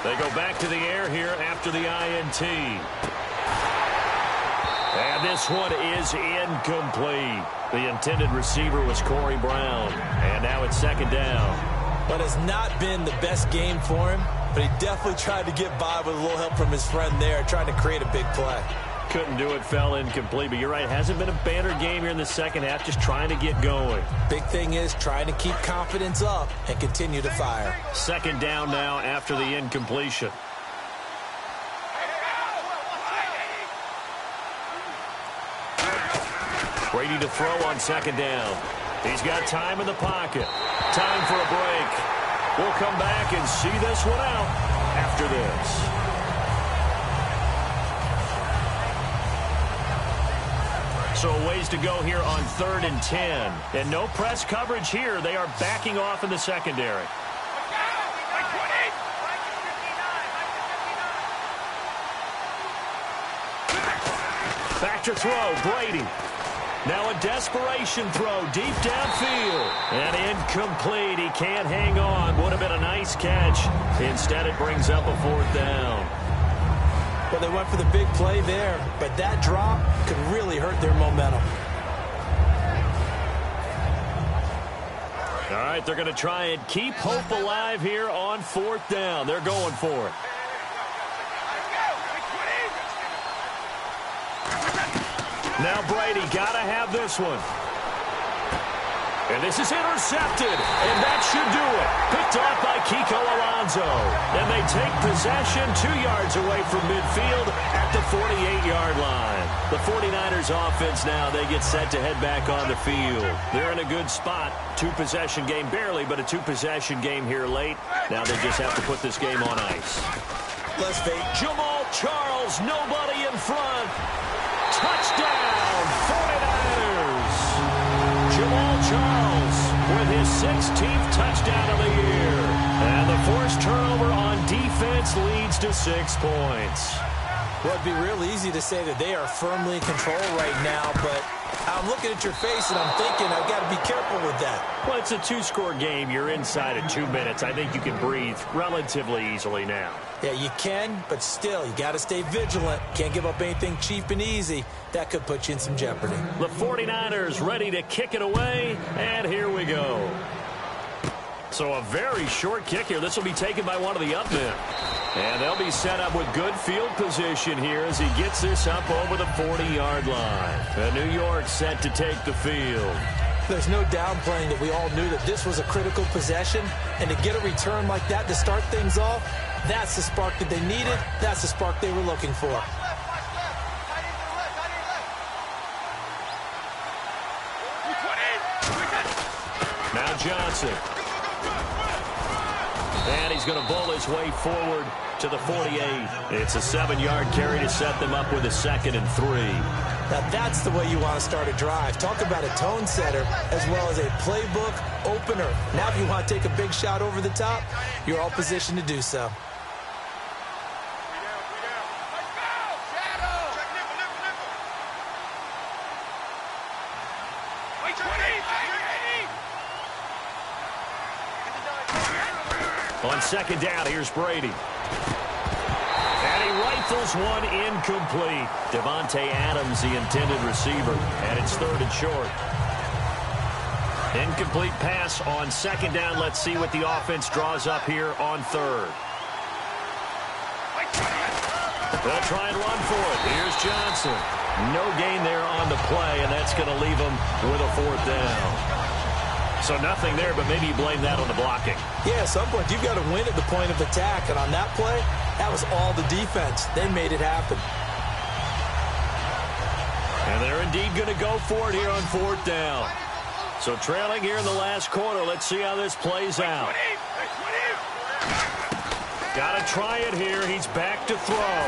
They go back to the air here after the INT. And this one is incomplete. The intended receiver was Corey Brown. And now it's second down. But it's not been the best game for him, but he definitely tried to get by with a little help from his friend there, trying to create a big play. Couldn't do it, fell incomplete. But you're right, it hasn't been a banner game here in the second half, just trying to get going. Big thing is trying to keep confidence up and continue to fire. Second down now after the incompletion. Brady to throw on second down. He's got time in the pocket. Time for a break. We'll come back and see this one out after this. So a ways to go here on 3rd and 10. And no press coverage here. They are backing off in the secondary. Back to throw, Brady. Now a desperation throw deep downfield. And incomplete. He can't hang on. Would have been a nice catch. Instead, it brings up a 4th down. Well, they went for the big play there, but that drop could really hurt their momentum. All right, they're going to try and keep hope alive here on 4th down. They're going for it. Now Brady got to have this one. And this is intercepted, and that should do it. Picked off by Kiko Alonso. And they take possession 2 yards away from midfield at the 48-yard line. The 49ers offense now, they get set to head back on the field. They're in a good spot. 2-possession game, barely, but a 2-possession game here late. Now they just have to put this game on ice. Let's fake. Jamal Charles, nobody in front. Touchdown, 49ers. Jamal Charles with his 16th touchdown of the year. And the forced turnover on defense leads to 6 points. Well, it'd be real easy to say that they are firmly in control right now, but I'm looking at your face and I'm thinking I've got to be careful with that. Well, it's a 2-score game. You're inside of 2 minutes. I think you can breathe relatively easily now. Yeah, you can, but still, you got to stay vigilant. Can't give up anything cheap and easy. That could put you in some jeopardy. The 49ers ready to kick it away, and here we go. So a very short kick here. This will be taken by one of the up men. And they'll be set up with good field position here as he gets this up over the 40-yard line. And New York set to take the field. There's no downplaying that we all knew that this was a critical possession. And to get a return like that to start things off, that's the spark that they needed. That's the spark they were looking for. Now Johnson. And he's going to bowl his way forward to the 48. It's a 7-yard carry to set them up with a 2nd and 3. Now that's the way you want to start a drive. Talk about a tone setter as well as a playbook opener. Now if you want to take a big shot over the top, you're all positioned to do so. On second down, here's Brady. And he rifles one incomplete. Devontae Adams, the intended receiver, and it's 3rd and short. Incomplete pass on second down. Let's see what the offense draws up here on 3rd. They'll try and run for it. Here's Johnson. No gain there on the play, and that's going to leave them with a 4th down. So nothing there, but maybe you blame that on the blocking. Yeah, at some point, you've got to win at the point of attack. And on that play, that was all the defense. They made it happen. And they're indeed going to go for it here on 4th down. So trailing here in the last quarter. Let's see how this plays out. Got to try it here. He's back to throw.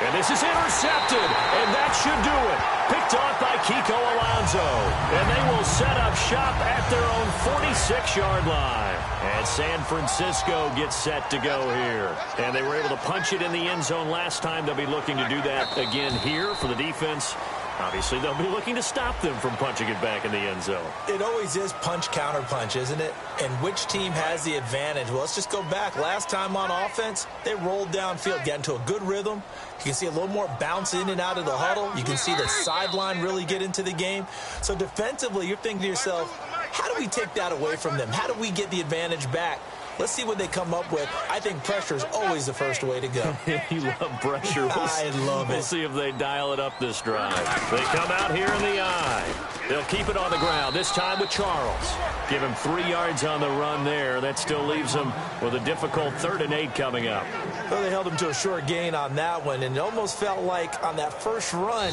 And this is intercepted. And that should do it. Picked off by Kiko Alonso. And they will set up shop at their own 46-yard line. And San Francisco gets set to go here. And they were able to punch it in the end zone last time. They'll be looking to do that again here for the defense. Obviously, they'll be looking to stop them from punching it back in the end zone. It always is punch-counter-punch, isn't it? And which team has the advantage? Well, let's just go back. Last time on offense, they rolled downfield, got into a good rhythm. You can see a little more bounce in and out of the huddle. You can see the sideline really get into the game. So defensively, you're thinking to yourself, how do we take that away from them? How do we get the advantage back? Let's see what they come up with. I think pressure is always the first way to go. You love pressure. I love it. We'll see if they dial it up this drive. They come out here in the eye. They'll keep it on the ground, this time with Charles. Give him 3 yards on the run there. That still leaves him with a difficult 3rd and 8 coming up. Well, they held him to a short gain on that one, and it almost felt like on that first run,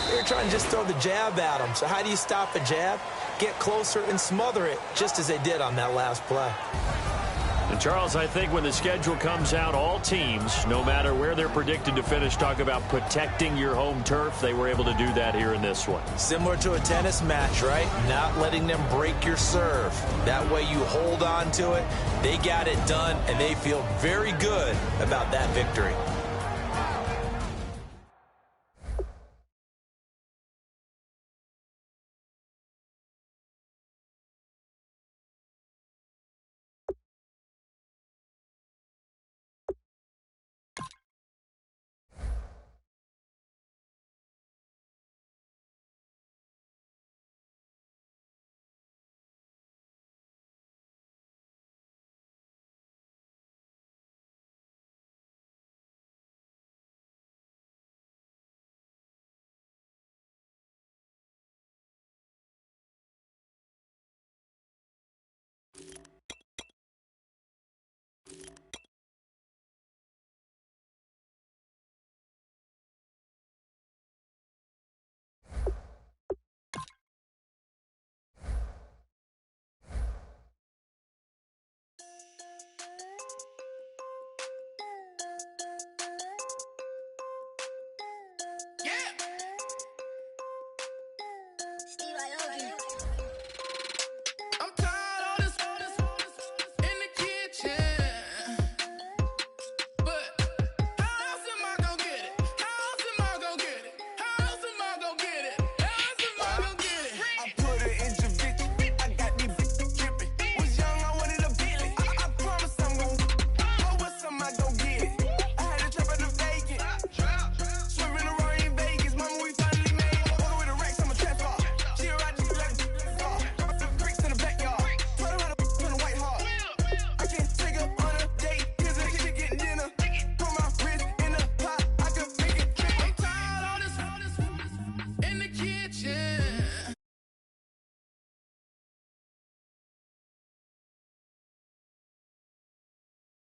they were trying to just throw the jab at him. So how do you stop a jab? Get closer and smother it, just as they did on that last play. And Charles, I think when the schedule comes out, all teams, no matter where they're predicted to finish, talk about protecting your home turf. They were able to do that here in this one. Similar to a tennis match, right? Not letting them break your serve. That way you hold on to it. They got it done, and they feel very good about that victory.